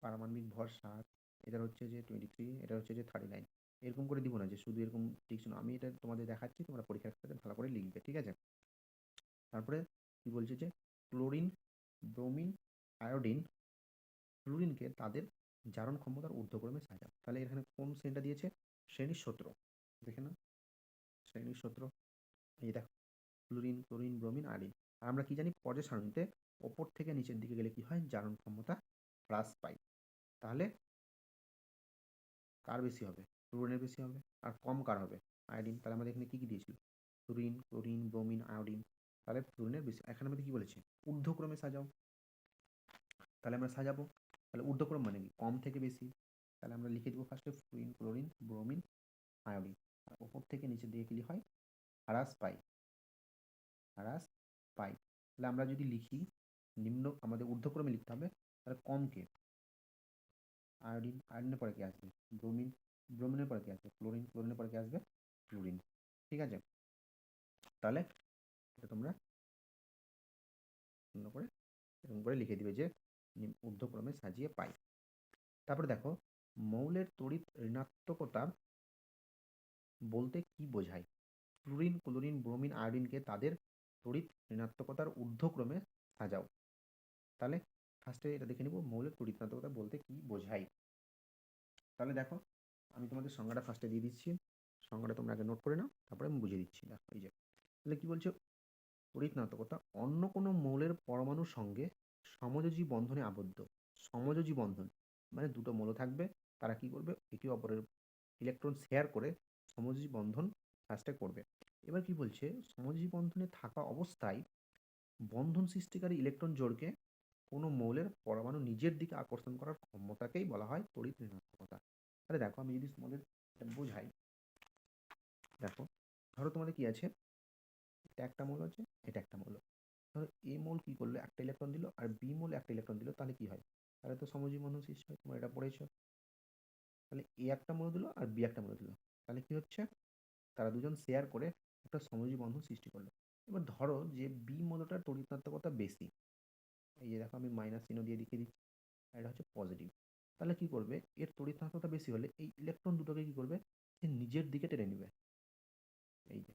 পারমাণবিক ভর 7, এটার হচ্ছে যে 23, এটা হচ্ছে যে 39, এরকম করে দিব না যে শুধু এরকম লিখছো না, আমি এটা তোমাদের দেখাচ্ছি, তোমরা পরীক্ষার ক্ষেত্রে ভালো করে লিখবে, ঠিক আছে। তারপরে কি বলছে, যে ক্লোরিন, ব্রোমিন, আয়োডিন, ফ্লুরিনকে তাদের জারণ ক্ষমতার ঊর্ধ্বক্রমে সাজাও। তাহলে এখানে কোন শ্রেণীটা দিয়েছে, শ্রেণীর সূত্র, দেখে না, শ্রেণীর সূত্র, এই দেখো, ফ্লুরিন, ক্লোরিন, ব্রোমিন, আয়োডিন। আর আমরা কি জানি, পর্যায় সারণীতে ওপর থেকে নিচের দিকে গেলে কি হয়, জারণ ক্ষমতা হ্রাস পায়। তাহলে কার বেশি হবে, ফ্লুরিনের বেশি হবে, আর কম কার হবে, আয়োডিন। তাহলে আমাদের এখানে কি কি দিয়েছিল, ফ্লুরিন, ক্লোরিন, ব্রোমিন, আয়োডিন, তাহলে ফ্লুরিনের বেশি। এখানে আমাদের কি বলেছে, ঊর্ধ্বক্রমে সাজাও, তাহলে আমরা সাজাবো। তাহলে ঊর্ধ্বক্রম মানে কি, কম থেকে বেশি। তাহলে আমরা লিখে দেবো ফার্স্টে ফ্লুরিন, ক্লোরিন, ব্রোমিন, আয়োডিন, আর ওপর থেকে নিচের দিকে কি হয়, হ্রাস পাই, হ্রাস পাই। তাহলে আমরা যদি লিখি, নিম্ন আমাদের ঊর্ধ্বক্রমে লিখতে হবে, তাহলে কমকে আয়োডিন, আয়োডিনের পরে কি আসবে, ব্রোমিন, ব্রোমিনের পরে কি আসবে, ক্লোরিন, ক্লোরিনের পরে কি আসবে, ফ্লুরিন, ঠিক আছে। তাহলে এটা তোমরা সুন্দর করে এরকম করে লিখে দিবে, যে ঊর্ধ্বক্রমে সাজিয়ে পাই। তারপরে দেখো, মৌলের তড়িৎ ঋণাত্মকতা বলতে কি বোঝায়, ফ্লুরিন, ক্লোরিন, ব্রোমিন, আয়োডিনকে তাদের তড়িৎ ঋণাত্মকতার ঊর্ধ্বক্রমে সাজাও। তাহলে ফার্স্টে এটা দেখে নিব, মৌলের তড়িৎ ঋণাত্মকতা বলতে কি বোঝায়। তাহলে দেখো, আমি তোমাদের সংজ্ঞাটা ফার্স্টে দিয়ে দিচ্ছি, সংজ্ঞাটা তোমরা আগে নোট করে নাও, তারপরে আমি বুঝিয়ে দিচ্ছি। দেখো এই যে, তাহলে কি বলছে, তড়িৎ ঋণাত্মকতা অন্য কোনো মৌলের পরমাণুর সঙ্গে সমযোজী বন্ধনে আবদ্ধ। সমযোজী বন্ধন মানে দুটো মৌল থাকবে, তারা কি করবে, একে অপরের ইলেকট্রন শেয়ার করে সমযোজী বন্ধন ফার্স্টে করবে। এবার কি বলছে, সমযোজী বন্ধনে থাকা অবস্থায় বন্ধন সৃষ্টিকারী ইলেকট্রন জোড়কে কোনো মৌলের পরমাণু নিজের দিকে আকর্ষণ করার ক্ষমতাকেই বলা হয় তড়িৎ ঋণাত্মকতা। তাহলে দেখো, আমি যদি তোমাদের এটা বোঝাই, দেখো ধরো তোমাদের কি আছে, এটা একটা মৌল আছে, এটা একটা মৌল। ধরো এ মৌল কি করলো, একটা ইলেকট্রন দিল, আর বি মৌল একটা ইলেকট্রন দিল, তাহলে কি হয়, তাহলে তো সমযোজী বন্ধন সৃষ্টি হয়, তোমরা এটা পড়েছো। তাহলে এ একটা মৌল দিল আর বি একটা মৌল দিল, তাহলে কি হচ্ছে, তারা দুজন শেয়ার করে একটা সমযোজী বন্ধন সৃষ্টি করলো। এবার ধরো যে বি মৌলটার তড়িৎনাত্মকতা বেশি, এই যে দেখো আমি মাইনাস চিহ্ন দিয়ে দেখিয়ে দিচ্ছি, আর এটা হচ্ছে পজিটিভ। তাহলে কি করবে, এর তড়িৎনাত্মকতা বেশি হলে এই ইলেকট্রন দুটোকে কি করবে, সে নিজের দিকে টেনে নিবে। এই যে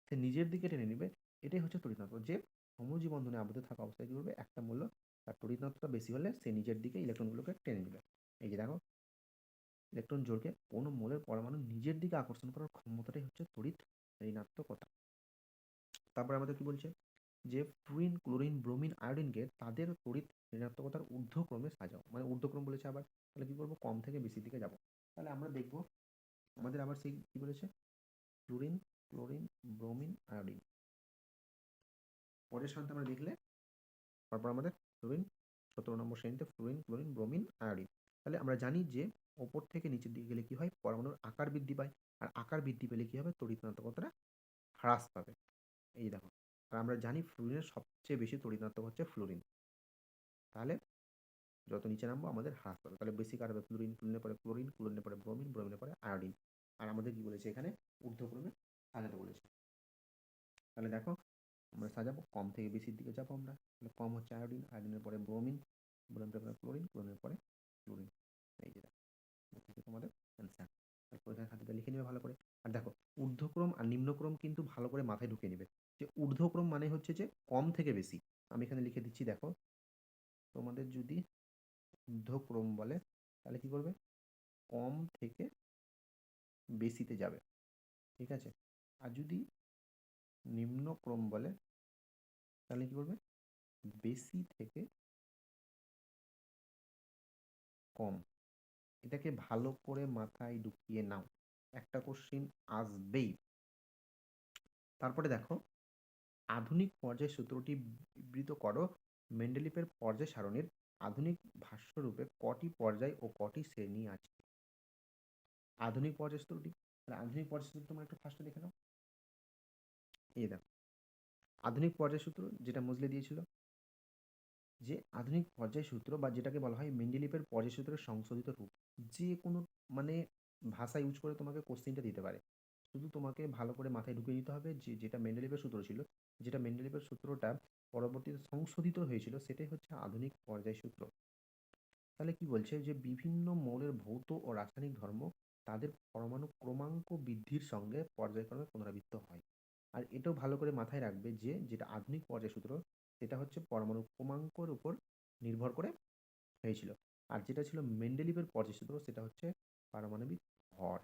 সে নিজের দিকে টেনে নিবে, এটাই হচ্ছে তড়িৎনাত্মক, যে সমযোজী বন্ধনে আবদ্ধ থাকা অবস্থায় কি করবে, একটা মূল্য তার তড়িৎনাত্মকতা বেশি হলে সে নিজের দিকে ইলেকট্রনগুলোকে টেনে নেবে। এই যে দেখো, ইলেকট্রন জোড়কে কোনো মৌলের পরমাণু নিজের দিকে আকর্ষণ করার ক্ষমতাটাই হচ্ছে তড়িৎ ঋণাত্মকতা। তারপর আমাদের কি বলছে, যে ফ্লুরিন, ক্লোরিন, ব্রোমিন, আয়োডিনকে তাদের তড়িৎ ঋণাত্মকতার ঊর্ধ্বক্রমে সাজাও, মানে ঊর্ধ্বক্রম বলেছে আবার, তাহলে কি করবো, কম থেকে বেশির দিকে যাব। তাহলে আমরা দেখবো আমাদের আবার সেই কি বলেছে, ফ্লুরিন, ক্লোরিন, ব্রোমিন, আয়োডিন, পরের সারিতে আমরা দেখলে, তারপর আমাদের ফ্লুরিন, 17 নম্বর শ্রেণীতে ফ্লুরিন, ক্লোরিন, ব্রোমিন, আয়োডিন। তাহলে আমরা জানি যে ওপর থেকে নিচের দিকে গেলে কি হয়, পরমাণুর আকার বৃদ্ধি পায়, আর আকার বৃদ্ধি পেলে কি হবে, তড়িৎ ঋণাত্মকতাটা হ্রাস পাবে। এই দেখো, আর আমরা জানি ফ্লুরিনের সবচেয়ে বেশি তড়িৎ ঋণাত্মক হচ্ছে ফ্লুরিন। তাহলে যত নিচে নামবো আমাদের হ্রাস পাবে, তাহলে বেশি কার হবে, ফ্লুরিন, ফ্লুরিনের পরে ক্লোরিন, ক্লোরিনের পরে ব্রোমিন, ব্রোমিনের পরে আয়োডিন। আর আমাদের কি বলেছে এখানে, ঊর্ধ্বক্রমে সাজাতে বলেছে। তাহলে দেখো, আমরা সাজাবো কম থেকে বেশির দিকে যাবো আমরা, তাহলে কম হচ্ছে আয়োডিন, আয়োডিনের পরে ব্রোমিন, ব্রোমিনের পরে ক্লোরিন, ক্লোরিনের পরে ফ্লুরিন। এই যে দেখো তোমাদের অ্যান্সার। তারপর এখানে খাতাটা লিখে নেবে ভালো করে। আর দেখো, ঊর্ধ্বক্রম আর নিম্নক্রম কিন্তু ভালো করে মাথায় ঢুকিয়ে নেবে, যে ঊর্ধ্বক্রম মানে হচ্ছে যে কম থেকে বেশি। আমি এখানে লিখে দিচ্ছি, দেখো তোমাদের যদি ঊর্ধ্বক্রম বলে তাহলে কি করবে, কম থেকে বেশিতে যাবে, ঠিক আছে। আর যদি নিম্নক্রম বলে তাহলে কি করবে, বেশি থেকে কম। এটাকে ভালো করে মাথায় ঢুকিয়ে নাও, একটা কোশ্চিন আসবেই। তারপরে দেখো, আধুনিক পর্যায় সূত্রটি বিবৃত করো। মেন্ডেলিফের পর্যায় সারণীর আধুনিক ভাষ্যরূপে কটি পর্যায় ও কটি শ্রেণী আছে। আধুনিক পর্যায় সূত্রটি, আধুনিক পর্যায় সূত্র তোমরা একটু ফার্স্টে দেখে নাও। এই দেখো, আধুনিক পর্যায় সূত্র যেটা মজলে দিয়েছিল, যে আধুনিক পর্যায় সূত্র বা যেটাকে বলা হয় মেন্ডেলিফের পর্যায় সূত্রের সংশোধিত রূপ। যে কোনো মানে ভাষা ইউজ করে তোমাকে কোশ্চিনটা দিতে পারে, শুধু তোমাকে ভালো করে মাথায় ঢুকিয়ে দিতে হবে যে যেটা মেন্ডেলিফের সূত্র ছিল, যেটা মেন্ডেলিফের সূত্রটা পরবর্তীতে সংশোধিত হয়েছিল, সেটাই হচ্ছে আধুনিক পর্যায় সূত্র। তাহলে কি বলছে, যে বিভিন্ন মৌলের ভৌত ও রাসায়নিক ধর্ম তাদের পরমাণু ক্রমাঙ্ক বৃদ্ধির সঙ্গে পর্যায়ক্রমে পুনরাবৃত্ত হয়। আর এটাও ভালো করে মাথায় রাখবে যে যেটা আধুনিক পর্যায় সূত্র, সেটা হচ্ছে পরমাণু ক্রমাঙ্কর উপর নির্ভর করে হয়েছিল। আর যেটা ছিল মেন্ডেলিভের পর্যায় সূত্র, সেটা হচ্ছে পারমাণবিক ভর,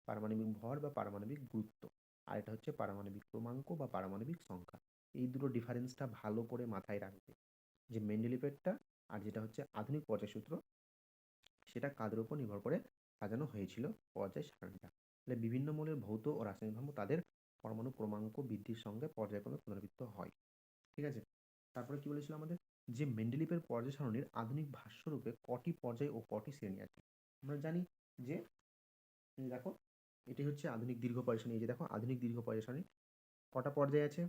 পারমাণবিক ভর বা পারমাণবিক গুরুত্ব। আর এটা হচ্ছে পারমাণবিক ক্রমাঙ্ক বা পারমাণবিক সংখ্যা। এই দুটো ডিফারেন্সটা ভালো করে মাথায় রাখবে, যে মেন্ডেলিভেরটা আর যেটা হচ্ছে আধুনিক পর্যায় সূত্র, সেটা কাদের উপর নির্ভর করে সাজানো হয়েছিল পর্যায় সারণীটা। তাহলে বিভিন্ন মৌলের ভৌত ও রাসায়নিক ধর্ম তাদের পরমাণু ক্রমাঙ্ক বৃদ্ধির সঙ্গে পর্যায়ক্রমে পুনরাবৃত্ত হয়, ঠিক আছে। তারপরে কি বলেছিল আমাদের, যে মেন্ডেলিভের পর্যায় সারণীর আধুনিক ভাষ্যরূপে কটি পর্যায় ও কটি শ্রেণী আছে। আমরা জানি যে দেখো, এটি হচ্ছে আধুনিক দীর্ঘ পর্যায় সারণী। এই যে দেখো, আধুনিক দীর্ঘ পর্যায় সারণী কটা পর্যায় আছে,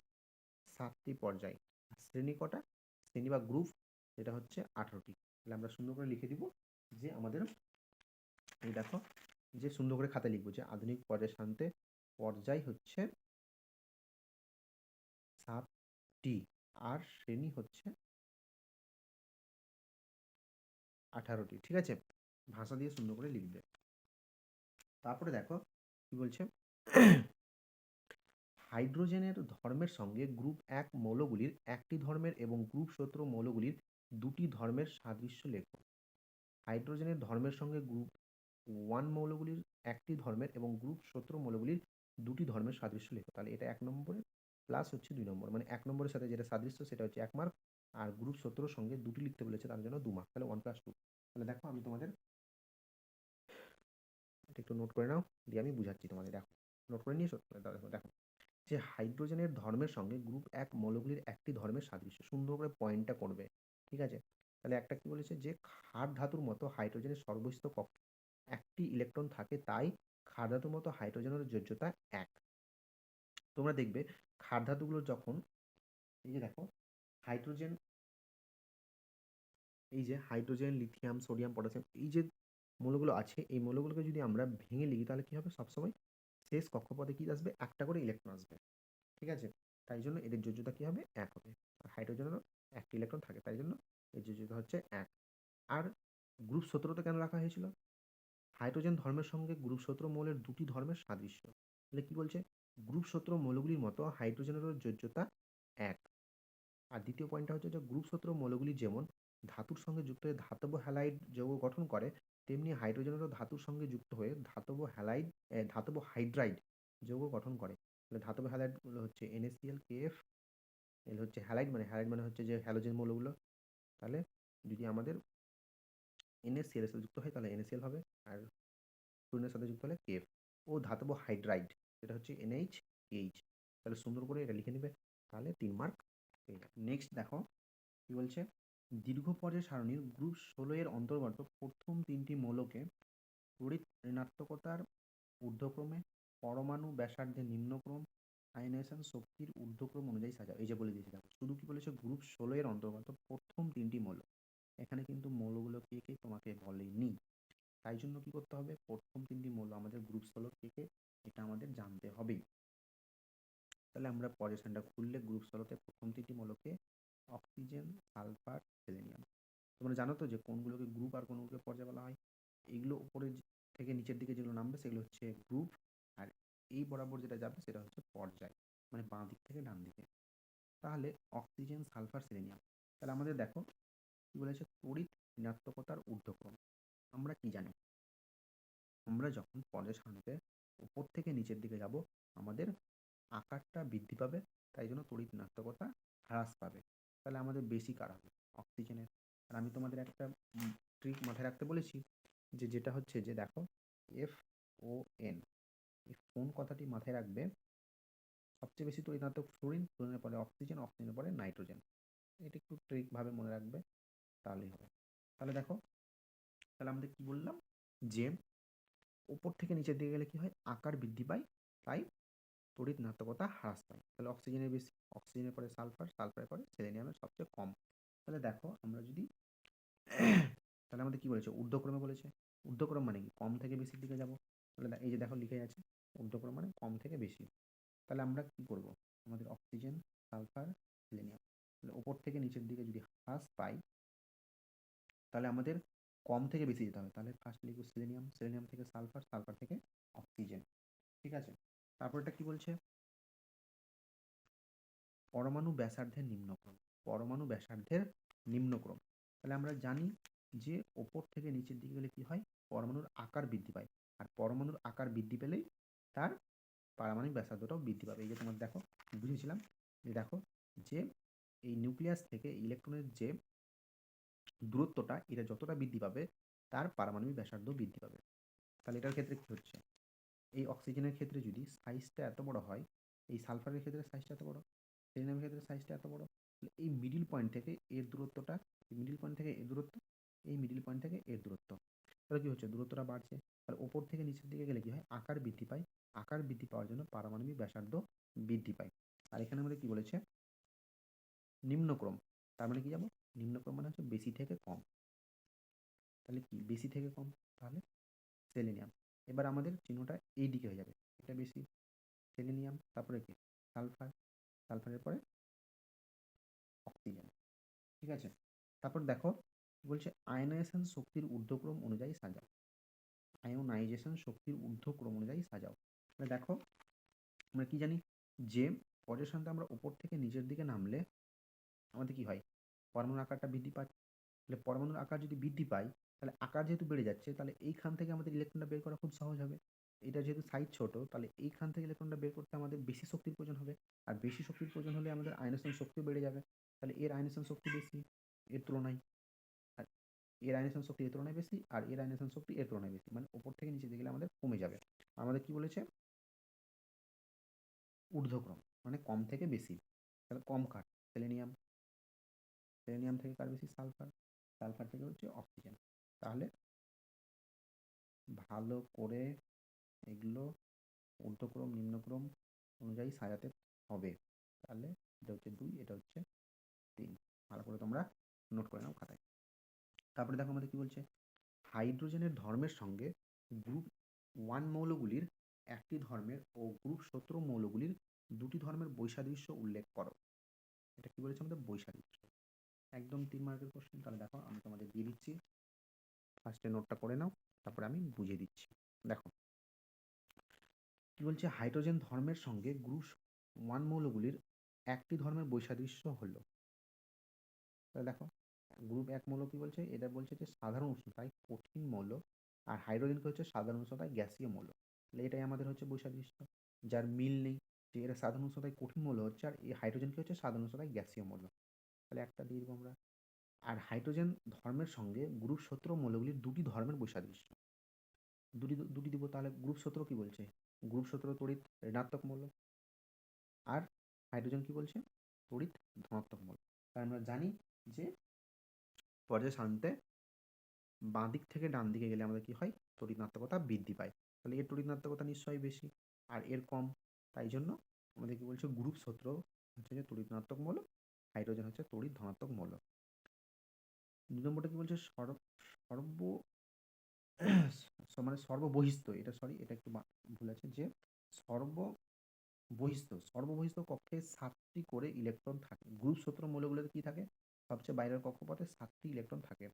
7টি পর্যায়। শ্রেণী কটা, শ্রেণী বা গ্রুপ, যেটা হচ্ছে 18টি। তাহলে আমরা সুন্দর করে লিখে দিব যে আমাদের, এই দেখো, যে সুন্দর করে খাতায় লিখবো যে আধুনিক পর্যায় সারণীতে পর্যায় হচ্ছে 7টি, আর শ্রেণী হচ্ছে 18টি, ঠিক আছে। ভাষা দিয়ে সুন্দর করে লিখবে। তারপরে দেখো কি বলছে, হাইড্রোজেনের ধর্মের সঙ্গে গ্রুপ 1 মৌলগুলির একটি ধর্মের এবং গ্রুপ 17 মৌলগুলির দুটি ধর্মের সাদৃশ্য লেখো। হাইড্রোজেনের ধর্মের সঙ্গে গ্রুপ 1 মৌলগুলির একটি ধর্মের এবং গ্রুপ 17 মৌলগুলির দুটি ধর্মের সাদৃশ্য লেখো। তাহলে এটা 1 নম্বরে প্লাস হচ্ছে 2 নম্বর, মানে 1 নম্বরের সাথে যেটা সাদৃশ্য সেটা হচ্ছে 1 মার্ক, আর গ্রুপ 17 সঙ্গে দুটি লিখতে বলেছে তার জন্য 2 মার্ক, তাহলে 1+2। তাহলে দেখো, আমি তোমাদের এটা একটু নোট করে নাও, দিয়ে আমি বুঝাচ্ছি তোমাদের। দেখো, নোট করে নিয়েছো, দেখো দেখো, যে হাইড্রোজেনের ধর্মের সঙ্গে গ্রুপ 1 মৌলগুলির একটি ধর্মের সাদৃশ্য, সুন্দর করে পয়েন্টটা করবে, ঠিক আছে। তাহলে একটা কি বলেছে, যে ক্ষার ধাতুর মতো হাইড্রোজেনের সর্বস্থ কক্ষে একটি ইলেকট্রন থাকে, তাই ক্ষার ধাতুর মতো হাইড্রোজেনের যোজ্যতা 1। তোমরা দেখবে ক্ষার ধাতুগুলো যখন, এই যে দেখো, হাইড্রোজেন, এই যে হাইড্রোজেন, লিথিয়াম, সোডিয়াম, পটাশিয়াম, এই যে মৌলগুলো আছে এই মৌলগুলোকে যদি আমরা ভেঙে লিখি তাহলে কি হবে সবসময় শেষ কক্ষপথে কি আসবে একটা করে ইলেকট্রন আসবে ঠিক আছে তাই জন্য এদের যোজ্যতা কি হবে এক হবে আর হাইড্রোজেনেরও একটি ইলেকট্রন থাকে তাই জন্য এর যোজ্যতা হচ্ছে এক আর গ্রুপ 17 কেন রাখা হয়েছিল হাইড্রোজেন ধর্মের সঙ্গে গ্রুপ 17 মৌলের দুটি ধর্মের সাদৃশ্য তাহলে কি বলছে গ্রুপ 17 মৌলগুলির মতো হাইড্রোজেনেরও যোজ্যতা এক আর দ্বিতীয় পয়েন্টটা হচ্ছে যে গ্রুপ 17 মৌলগুলি যেমন ধাতুর সঙ্গে যুক্ত হয়ে ধাতব হ্যালাইড যৌগ গঠন করে তেমনি হাইড্রোজেনেরও ধাতুর সঙ্গে যুক্ত হয়ে ধাতব হাইড্রাইড যৌগ গঠন করে তাহলে ধাতব হ্যালাইড গুলো হচ্ছে NaCl KF এল হচ্ছে হ্যালাইড মানে হচ্ছে যে হ্যালোজেন মৌলগুলো তাহলে যদি আমাদের NaCl যুক্ত হয় তাহলে NaCl হবে আর ফ্লুরিনের সাথে যুক্ত হলে KF ও ধাতব হাইড্রাইড যেটা হচ্ছে NaHH তাহলে সুন্দর করে এটা লিখে নেবে তাহলে 3 মার্ক নেক্সট দেখো কি বলছে দীর্ঘ পর্যায় সারণীর গ্রুপ 16 এর অন্তর্গত প্রথম তিনটি মৌলকে তড়িৎ ঋণাত্মকতার ঊর্ধ্বক্রমে পরমাণু ব্যাসার্ধের নিম্নক্রম আয়নাইজেশন শক্তির ঊর্ধ্বক্রম অনুযায়ী সাজাও এই যে বলে দিয়েছি দেখো শুধু কি বলেছে গ্রুপ 16 এর অন্তর্গত প্রথম তিনটি মৌল এখানে কিন্তু মৌলগুলো কে কে তোমাকে বলেনি তাই জন্য কি করতে হবে প্রথম তিনটি মৌল আমাদের গ্রুপ 16 কে কে এটা আমাদের জানতে হবেই তাহলে আমরা পজিশনটা খুললে গ্রুপ 16 তে প্রথম তিনটি মৌলকে অক্সিজেন সালফার সেলেনিয়াম তোমরা জানো তো যে কোনগুলোকে গ্রুপ আর কোনগুলোকে পর্যায় বলা হয় এইগুলো উপরে থেকে নিচের দিকে যেগুলো নামবে সেগুলো হচ্ছে গ্রুপ আর এই বরাবর যেটা যাবে সেটা হচ্ছে পর্যায় মানে বাঁ দিক থেকে ডান দিকে তাহলে অক্সিজেন সালফার সেলেনিয়াম তাহলে আমাদের দেখো কি বলেছে তড়িৎ ঋণাত্মকতার ঊর্ধ্বক্রম আমরা কি জানি আমরা যখন পর্যায় সারণীতে উপর থেকে নিচের দিকে যাব আমাদের আকারটা বৃদ্ধি পাবে তাই জন্য তড়িৎ ঋণাত্মকতা হ্রাস পাবে তাহলে আমাদের বেশি কার হবে অক্সিজেনের আর আমি তোমাদের একটা ট্রিক মাথায় রাখতে বলেছি যে যেটা হচ্ছে যে দেখো FON এই ফোন কথাটি মাথায় রাখবে সবচেয়ে বেশি তড়িৎ ঋণাত্মক ফ্লোরিনের পরে অক্সিজেন অক্সিজেনের পরে নাইট্রোজেন এটা একটু ট্রিক ভাবে মনে রাখবে তাহলেই হবে তাহলে দেখো তাহলে আমাদের কি বললাম যে উপর থেকে নিচের দিকে গেলে কি হয় আকার বৃদ্ধি পায় তাই তড়িৎ ঋণাত্মকতা হ্রাস পায় তাহলে অক্সিজেনের বেশি অক্সিজেনের পরে সালফার সালফারের পরে সেলেনিয়ামের সবচেয়ে কম তাহলে দেখো আমরা যদি তাহলে আমাদের কি বলেছে ঊর্ধ্বক্রমে বলেছে ঊর্ধ্বক্রম মানে কি কম থেকে বেশির দিকে যাব তাহলে এই যে দেখো লিখে আছে ঊর্ধ্বক্রম মানে কম থেকে বেশি তাহলে আমরা কি করব আমাদের অক্সিজেন সালফার সেলেনিয়াম তাহলে উপর থেকে নিচের দিকে যদি হ্রাস পাই তাহলে আমাদের কম থেকে বেশি যেতে হবে তাহলে ফার্স্ট লিখব সেলেনিয়াম সেলেনিয়াম থেকে সালফার সালফার থেকে অক্সিজেন ঠিক আছে তারপর এটা কি বলছে পরমাণু ব্যাসার্ধের নিম্নক্রম পরমাণু ব্যাসার্ধের নিম্নক্রম তাহলে আমরা জানি যে ওপর থেকে নিচের দিকে গেলে কি হয় পরমাণুর আকার বৃদ্ধি পায় আর পরমাণুর আকার বৃদ্ধি পেলেই তার পারমাণবিক ব্যাসার্ধটাও বৃদ্ধি পাবে এই যে তোমার দেখো বুঝেছিলাম যে দেখো যে এই নিউক্লিয়াস থেকে ইলেকট্রনের যে দূরত্বটা এটা যতটা বৃদ্ধি পাবে তার পারমাণবিক ব্যাসার্ধ বৃদ্ধি পাবে তাহলে এটার ক্ষেত্রে কি হচ্ছে এই অক্সিজেনের ক্ষেত্রে যদি সাইজটা এত বড় হয় এই সালফারের ক্ষেত্রে সাইজটা এত বড় সেলেনিয়ামের ক্ষেত্রে সাইজটা এত বড় এই মিডিল পয়েন্ট থেকে এর দূরত্বটা মিডিল পয়েন্ট থেকে এর দূরত্ব এই মিডিল পয়েন্ট থেকে এর দূরত্ব তাহলে কি হচ্ছে দূরত্বটা বাড়ছে আর ওপর থেকে নিচের দিকে গেলে কি হয় আকার বৃদ্ধি পায় আকার বৃদ্ধি পাওয়ার জন্য পারমাণবিক ব্যাসার্ধ বৃদ্ধি পায় আর এখানে আমাদের কি বলেছে নিম্নক্রম তার মানে কি যাবো নিম্নক্রম মানে হচ্ছে বেশি থেকে কম তাহলে কি বেশি থেকে কম তাহলে সেলেনিয়াম এবার আমাদের চিহ্নটা এই দিকে হয়ে যাবে এটা বেশি সেলেনিয়াম তারপরে কি সালফার সালফারের পরে অক্সিজেন ঠিক আছে তারপর দেখো বলছে আয়নাইজেশন শক্তির ঊর্ধ্বক্রম অনুযায়ী সাজাও আয়োনাইজেশন শক্তির ঊর্ধ্বক্রম অনুযায়ী সাজাও তাহলে দেখো আমরা কি জানি যে পর্যায় আমরা উপর থেকে নিচের দিকে নামলে আমাদের কি হয় পরমাণুর আকারটা বৃদ্ধি পায় তাহলে পরমাণুর আকার যদি বৃদ্ধি পায় তাহলে আকার যেহেতু বেড়ে যাচ্ছে তাহলে এইখান থেকে আমাদের ইলেকট্রনটা বের করা খুব সহজ হবে এটা যেহেতু সাইজ ছোট তাহলে এইখান থেকে ইলেকট্রনটা বের করতে আমাদের বেশি শক্তির প্রয়োজন হবে আর বেশি শক্তির প্রয়োজন হলে আমাদের আয়নেশন শক্তিও বেড়ে যাবে তাহলে এর আয়নেশন শক্তি বেশি এর তুলনায় আর এর আয়নেশন শক্তি এর তুলনায় বেশি আর এর আয়নেশন শক্তি এর তুলনায় বেশি মানে উপর থেকে নিচে দিকে গেলে আমাদের কমে যাবে আমাদের কি বলেছে ঊর্ধ্বক্রম মানে কম থেকে বেশি তাহলে কম কার সেলেনিয়াম সেলেনিয়াম থেকে কার বেশি সালফার সালফার থেকে হচ্ছে অক্সিজেন তাহলে ভালো করে এগুলো ঊর্ধ্বক্রম নিম্নক্রম অনুযায়ী সাজাতে হবে তাহলে এটা হচ্ছে 2 এটা হচ্ছে 3 ভালো করে তোমরা নোট করে নাও খাতায় তারপরে দেখো আমাদের কি বলছে হাইড্রোজেনের ধর্মের সঙ্গে গ্রুপ 1 মৌলগুলির একটি ধর্মের ও গ্রুপ 17 মৌলগুলির দুটি ধর্মের বৈসাদৃশ্য উল্লেখ করো। এটা কি বলেছে আমাদের? বৈসাদৃশ্য। একদম 3 মার্কের কোশ্চেন। তাহলে দেখো আমি তোমাদের দিয়ে দিচ্ছি, ফার্স্টে নোটটা করে নাও, তারপরে আমি বুঝিয়ে দিচ্ছি। দেখো কি বলছে, হাইড্রোজেন ধর্মের সঙ্গে গ্রুপ 1 মৌলগুলির একটি ধর্মের বৈসাদৃশ্য হলো। তাহলে দেখো গ্রুপ 1 মৌল কি বলছে, এটা বলছে যে সাধারণ উষ্ণতায় কঠিন মৌল, আর হাইড্রোজেনকে হচ্ছে সাধারণ উষ্ণতায় গ্যাসীয় মৌল। তাহলে এটাই আমাদের হচ্ছে বৈসাদৃশ্য, যার মিল নেই, যে এরা সাধারণ উষ্ণতায় কঠিন মৌল হচ্ছে আর এই হাইড্রোজেনকে হচ্ছে সাধারণ উষ্ণতায় গ্যাসীয় মৌল। তাহলে একটা দিয়ে দেবো আমরা। আর হাইড্রোজেন ধর্মের সঙ্গে গ্রুপ 17 মৌলগুলির দুটি ধর্মের বৈসাদৃশ্য, দুটি দুটি দিব। তাহলে গ্রুপ 17 কি বলছে? গ্রুপ 17 তড়িৎ ঋণাত্মক মৌল, আর হাইড্রোজেন কি বলছে? তড়িৎ ধনাত্মক মৌল। তাই আমরা জানি যে পর্যায় সারণীতে বাঁ দিক থেকে ডান দিকে গেলে আমাদের কি হয়? তড়িৎ ঋণাত্মকতা বৃদ্ধি পায়। তাহলে এর তড়িৎ ঋণাত্মকতা নিশ্চয়ই বেশি আর এর কম, তাই জন্য আমাদের কি বলছে, গ্রুপ 17 হচ্ছে যে তড়িৎ ঋণাত্মক মৌল, হাইড্রোজেন হচ্ছে তড়িৎ ধনাত্মক মৌল। 2 নম্বরটা কি বলছে? সর্ব মানে সর্ববহিস্থ, এটা সরি এটা একটু ভুল আছে, যে সর্ববহিস্থ কক্ষে 7টি করে ইলেকট্রন থাকে। গ্রুপ 17 মৌলগুলোতে কি থাকে? সবচেয়ে বাইরের কক্ষপথে 7টি ইলেকট্রন থাকে।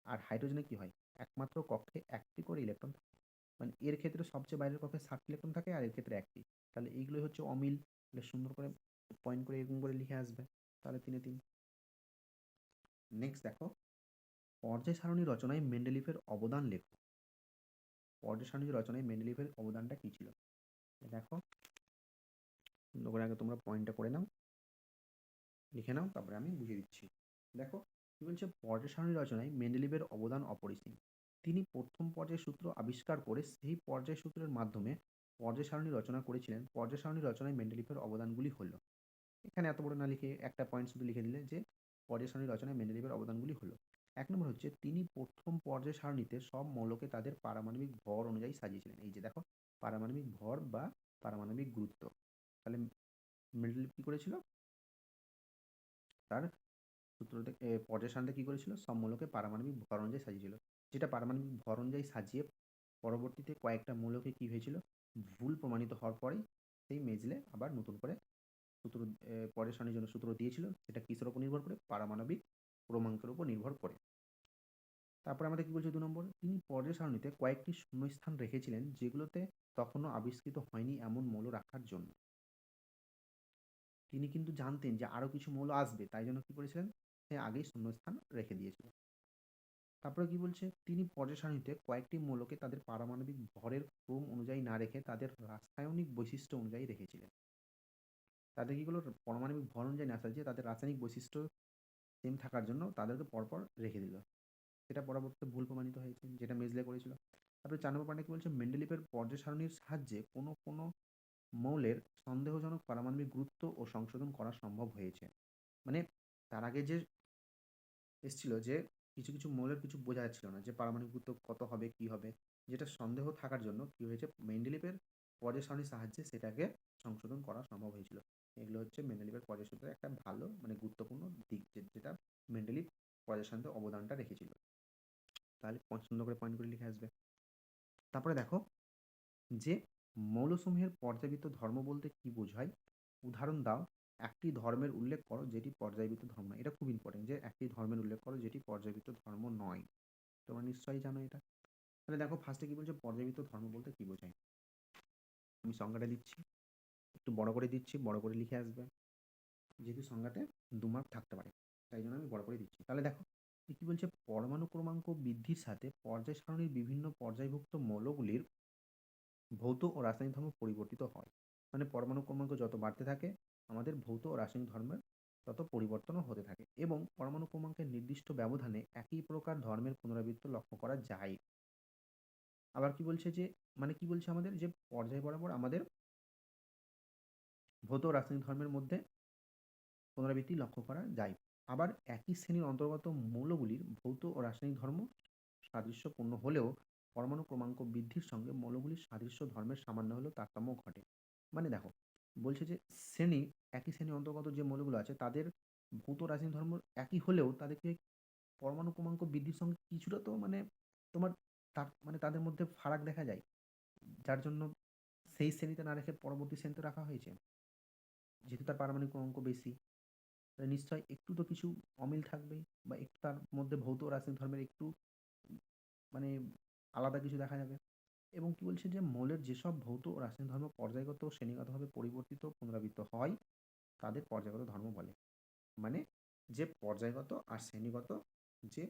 আর হাইড্রোজেনে কি হয়? একমাত্র কক্ষে 1টি করে ইলেকট্রন থাকে। মানে এর ক্ষেত্রে সবচেয়ে বাইরের কক্ষে 7টি ইলেকট্রন থাকে আর এর ক্ষেত্রে 1টি। তাহলে এইগুলোই হচ্ছে অমিল। তাহলে সুন্দর করে পয়েন্ট করে এরকম করে লিখে আসবে। তাহলে 3 এ 3। নেক্সট দেখো, পর্যায় সারণী রচনায় মেন্ডেলিভের অবদান লেখো। পর্যায় সারণী রচনায় মেন্ডেলিভের অবদানটা কি ছিল? দেখো সুন্দর করে আগে তোমরা পয়েন্টটা করে নাও, লিখে নাও, তারপরে আমি বুঝিয়ে দিচ্ছি। দেখো কি বলছে, পর্যায় সারণী রচনায় মেন্ডেলিভের অবদান অপরিসীম। তিনি প্রথম পর্যায় সূত্র আবিষ্কার করে সেই পর্যায় সূত্রের মাধ্যমে পর্যায় সারণী রচনা করেছিলেন। পর্যায় সারণী রচনায় মেন্ডেলিভের অবদানগুলি হলো, এখানে এত বড় না লিখে একটা পয়েন্ট শুধু লিখে দিলে যে পর্যায় সারণী রচনায় মেন্ডেলিভের অবদানগুলি হলো। 1 নম্বর হচ্ছে তিনি প্রথম পর্যায় সারণীতে সব মৌলকে তাদের পারমাণবিক ভর অনুযায়ী সাজিয়েছিলেন। এই যে দেখো, পারমাণবিক ভর বা পারমাণবিক গুরুত্ব। তাহলে মেন্ডেলিভ কি করেছিল? তার সূত্র থেকে পর্যায় সারণীতে কি করেছিল? সব মৌলকে পারমাণবিক ভর অনুযায়ী সাজিয়েছিল। যেটা পারমাণবিক ভর অনুযায়ী সাজিয়ে পরবর্তীতে কয়েকটা মৌলকে কি হয়েছিল? ভুল প্রমাণিত হওয়ার পরেই সেই মেজলে আবার নতুন করে সূত্র পর্যায় সারণীর জন্য সূত্র দিয়েছিল। সেটা কিসের উপর নির্ভর করে? পারমাণবিক ক্রমাঙ্কের উপর নির্ভর করে। তারপরে আমাদের কি বলছে 2 নম্বর, তিনি পর্যায় সারণীতে কয়েকটি শূন্যস্থান রেখেছিলেন যেগুলোতে তখনও আবিষ্কৃত হয়নি এমন মৌল রাখার জন্য। তিনি কিন্তু জানতেন যে আরো কিছু মৌল আসবে, তাই জন্য কি করেছিলেন? সে আগেই শূন্যস্থান রেখে দিয়েছিল। তারপরে কি বলছে, তিনি পর্যায় সারণীতে কয়েকটি মৌলকে তাদের পারমাণবিক ভরের ক্রম অনুযায়ী না রেখে তাদের রাসায়নিক বৈশিষ্ট্য অনুযায়ী রেখেছিলেন। তাদের কি করলো? পারমাণবিক ভর অনুযায়ী না সাজিয়ে তাদের রাসায়নিক বৈশিষ্ট্য সেম থাকার জন্য তাদেরকে পরপর রেখে দিল। সেটা পরবর্তীতে ভুল প্রমাণিত হয়েছে, যেটা মেজলে করেছিল। তারপরে 4 নম্বর পয়েন্টে কি বলছে, মেন্ডেলিভের পর্যায় সারণীর সাহায্যে কোনো মৌলের সন্দেহজনক পারমাণবিক গুরুত্ব ও সংশোধন করা সম্ভব হয়েছে। মানে তার আগে যে এসেছিল যে কিছু কিছু মৌলের কিছু বোঝা যাচ্ছিল না যে পারমাণবিক গুরুত্ব কত হবে কি হবে, যেটা সন্দেহ থাকার জন্য কি হয়েছে, মেন্ডেলিভের পর্যায় সারণীর সাহায্যে সেটাকে সংশোধন করা সম্ভব হয়েছিল। এগুলো হচ্ছে মেন্ডেলিভের পর্যায় সারণীর একটা ভালো মানে গুরুত্বপূর্ণ দিক, যেটা মেন্ডেলিভ পর্যায় সারণীতে অবদানটা রেখেছিল। তাহলে সুন্দর করে পয়েন্ট করে লিখে আসবে। তারপরে দেখো যে মৌলসমূহের পর্যায়বৃত্ত ধর্ম বলতে কি বোঝায়? উদাহরণ দাও। একটি ধর্মের উল্লেখ করো যেটি পর্যায়বৃত্ত ধর্ম নয়। এটা খুব ইম্পর্টেন্ট, যে একটি ধর্মের উল্লেখ করো যেটি পর্যায়বৃত্ত ধর্ম নয়। তোমরা নিশ্চয়ই জানো এটা। তাহলে দেখো ফার্স্টে কি বলছে, পর্যায়বৃত্ত ধর্ম বলতে কি বোঝায়। আমি সংজ্ঞাটা দিচ্ছি, একটু বড় করে দিচ্ছি, বড় করে লিখে আসবে, যেহেতু সংজ্ঞাতে 2 মার্ক থাকতে পারে তাই জন্য আমি বড় করে দিচ্ছি। তাহলে দেখো কি বলছে, পরমাণু ক্রমাঙ্ক বৃদ্ধির সাথে পর্যায় সারণীর বিভিন্ন পর্যায়ভুক্ত মৌলগুলির ভৌত ও রাসায়নিক ধর্ম পরিবর্তিত হয়। মানে পরমাণু ক্রমাঙ্ক যত বাড়তে থাকে আমাদের ভৌত ও রাসায়নিক ধর্মের তত পরিবর্তনও হতে থাকে, এবং পরমাণু ক্রমাঙ্কের নির্দিষ্ট ব্যবধানে একই প্রকার ধর্মের পুনরাবৃত্তি লক্ষ্য করা যায়। আবার কি বলছে যে, মানে কি বলছে আমাদের, যে পর্যায় বরাবর আমাদের ভৌত ও রাসায়নিক ধর্মের মধ্যে পুনরাবৃত্তি লক্ষ্য করা যায়। আবার একই শ্রেণীর অন্তর্গত মৌলগুলির ভৌত ও রাসায়নিক ধর্ম সাদৃশ্যপূর্ণ হলেও পরমাণু ক্রমাঙ্ক বৃদ্ধির সঙ্গে মৌলগুলির সাদৃশ্য ধর্মের সামান্য হলেও তারতম্য ঘটে। মানে দেখো বলছে যে একই শ্রেণী অন্তর্গত যে মৌলগুলো আছে তাদের ভৌত রাসায়নিক ধর্ম একই হলেও তাদেরকে পরমাণু ক্রমাঙ্ক বৃদ্ধির সঙ্গে কিছুটা তো মানে তোমার মানে তাদের মধ্যে ফারাক দেখা যায়, যার জন্য সেই শ্রেণীতে না রেখে পরবর্তী শ্রেণীতে রাখা হয়েছে। যেহেতু তার পারমাণবিক অঙ্ক বেশি, তাহলে নিশ্চয়ই একটু তো কিছু অমিল থাকবেই, বা একটু তার মধ্যে ভৌত ও রাসায়নিক ধর্মের একটু মানে আলাদা কিছু দেখা যাবে। এবং কি বলছে যে মৌলের যেসব ভৌত ও রাসায়নিক ধর্ম পর্যায়গত ও শ্রেণীগতভাবে পরিবর্তিত পুনরাবৃত্ত হয়, তাদের পর্যায়গত ধর্ম বলে। মানে যে পর্যায়গত আর শ্রেণীগত যে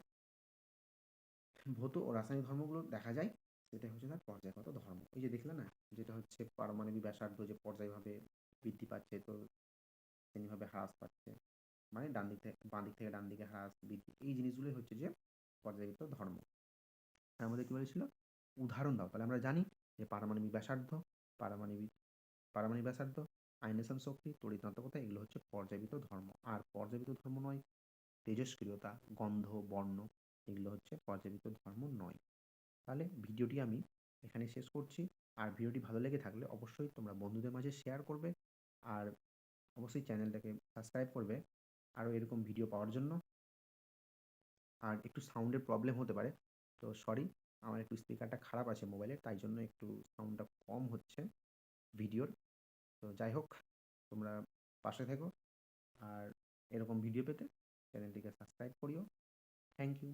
ভৌত ও রাসায়নিক ধর্মগুলো দেখা যায়, সেটা হচ্ছে তার পর্যায়গত ধর্ম। ওই যে দেখলে না, যেটা হচ্ছে পারমাণবিক ব্যাসার্ধ যে পর্যায়ভাবে বৃদ্ধি পাচ্ছে, তো শ্রেণীভাবে হ্রাস পাচ্ছে, মানে ডান দিক থেকে বাঁ দিক থেকে ডান দিকে হ্রাস বৃদ্ধি, এই জিনিসগুলোই হচ্ছে যে পর্যায়গত ধর্ম। তার মধ্যে কি বলেছিল, উদাহরণ দাও। তাহলে আমরা জানি যে পারমাণবিক ব্যাসার্ধ, পারমাণবিক পারমাণবিক ব্যাসার্ধ, আয়নেশন শক্তি, তড়িৎ নাটকতা, এগুলো হচ্ছে পর্যায়বৃত্ত ধর্ম। আর পর্যায়বৃত্ত ধর্ম নয় তেজস্ক্রিয়তা, গন্ধ, বর্ণ, এগুলো হচ্ছে পর্যায়বৃত্ত ধর্ম নয়। তাহলে ভিডিওটি আমি এখানে শেষ করছি। আর ভিডিওটি ভালো লেগে থাকলে অবশ্যই তোমরা বন্ধুদের মাঝে শেয়ার করবে, আর অবশ্যই চ্যানেলটাকে সাবস্ক্রাইব করবে আরও এরকম ভিডিও পাওয়ার জন্য। আর একটু সাউন্ডের প্রবলেম হতে পারে, তো সরি, আমার একটু স্পিকারটা খারাপ আছে মোবাইলের, তাই জন্য একটু সাউন্ডটা কম হচ্ছে ভিডিওর। তো যাই হোক, তোমরা পাশে থেকো, আর এরকম ভিডিও পেতে চ্যানেলটিকে সাবস্ক্রাইব করিও। Thank you.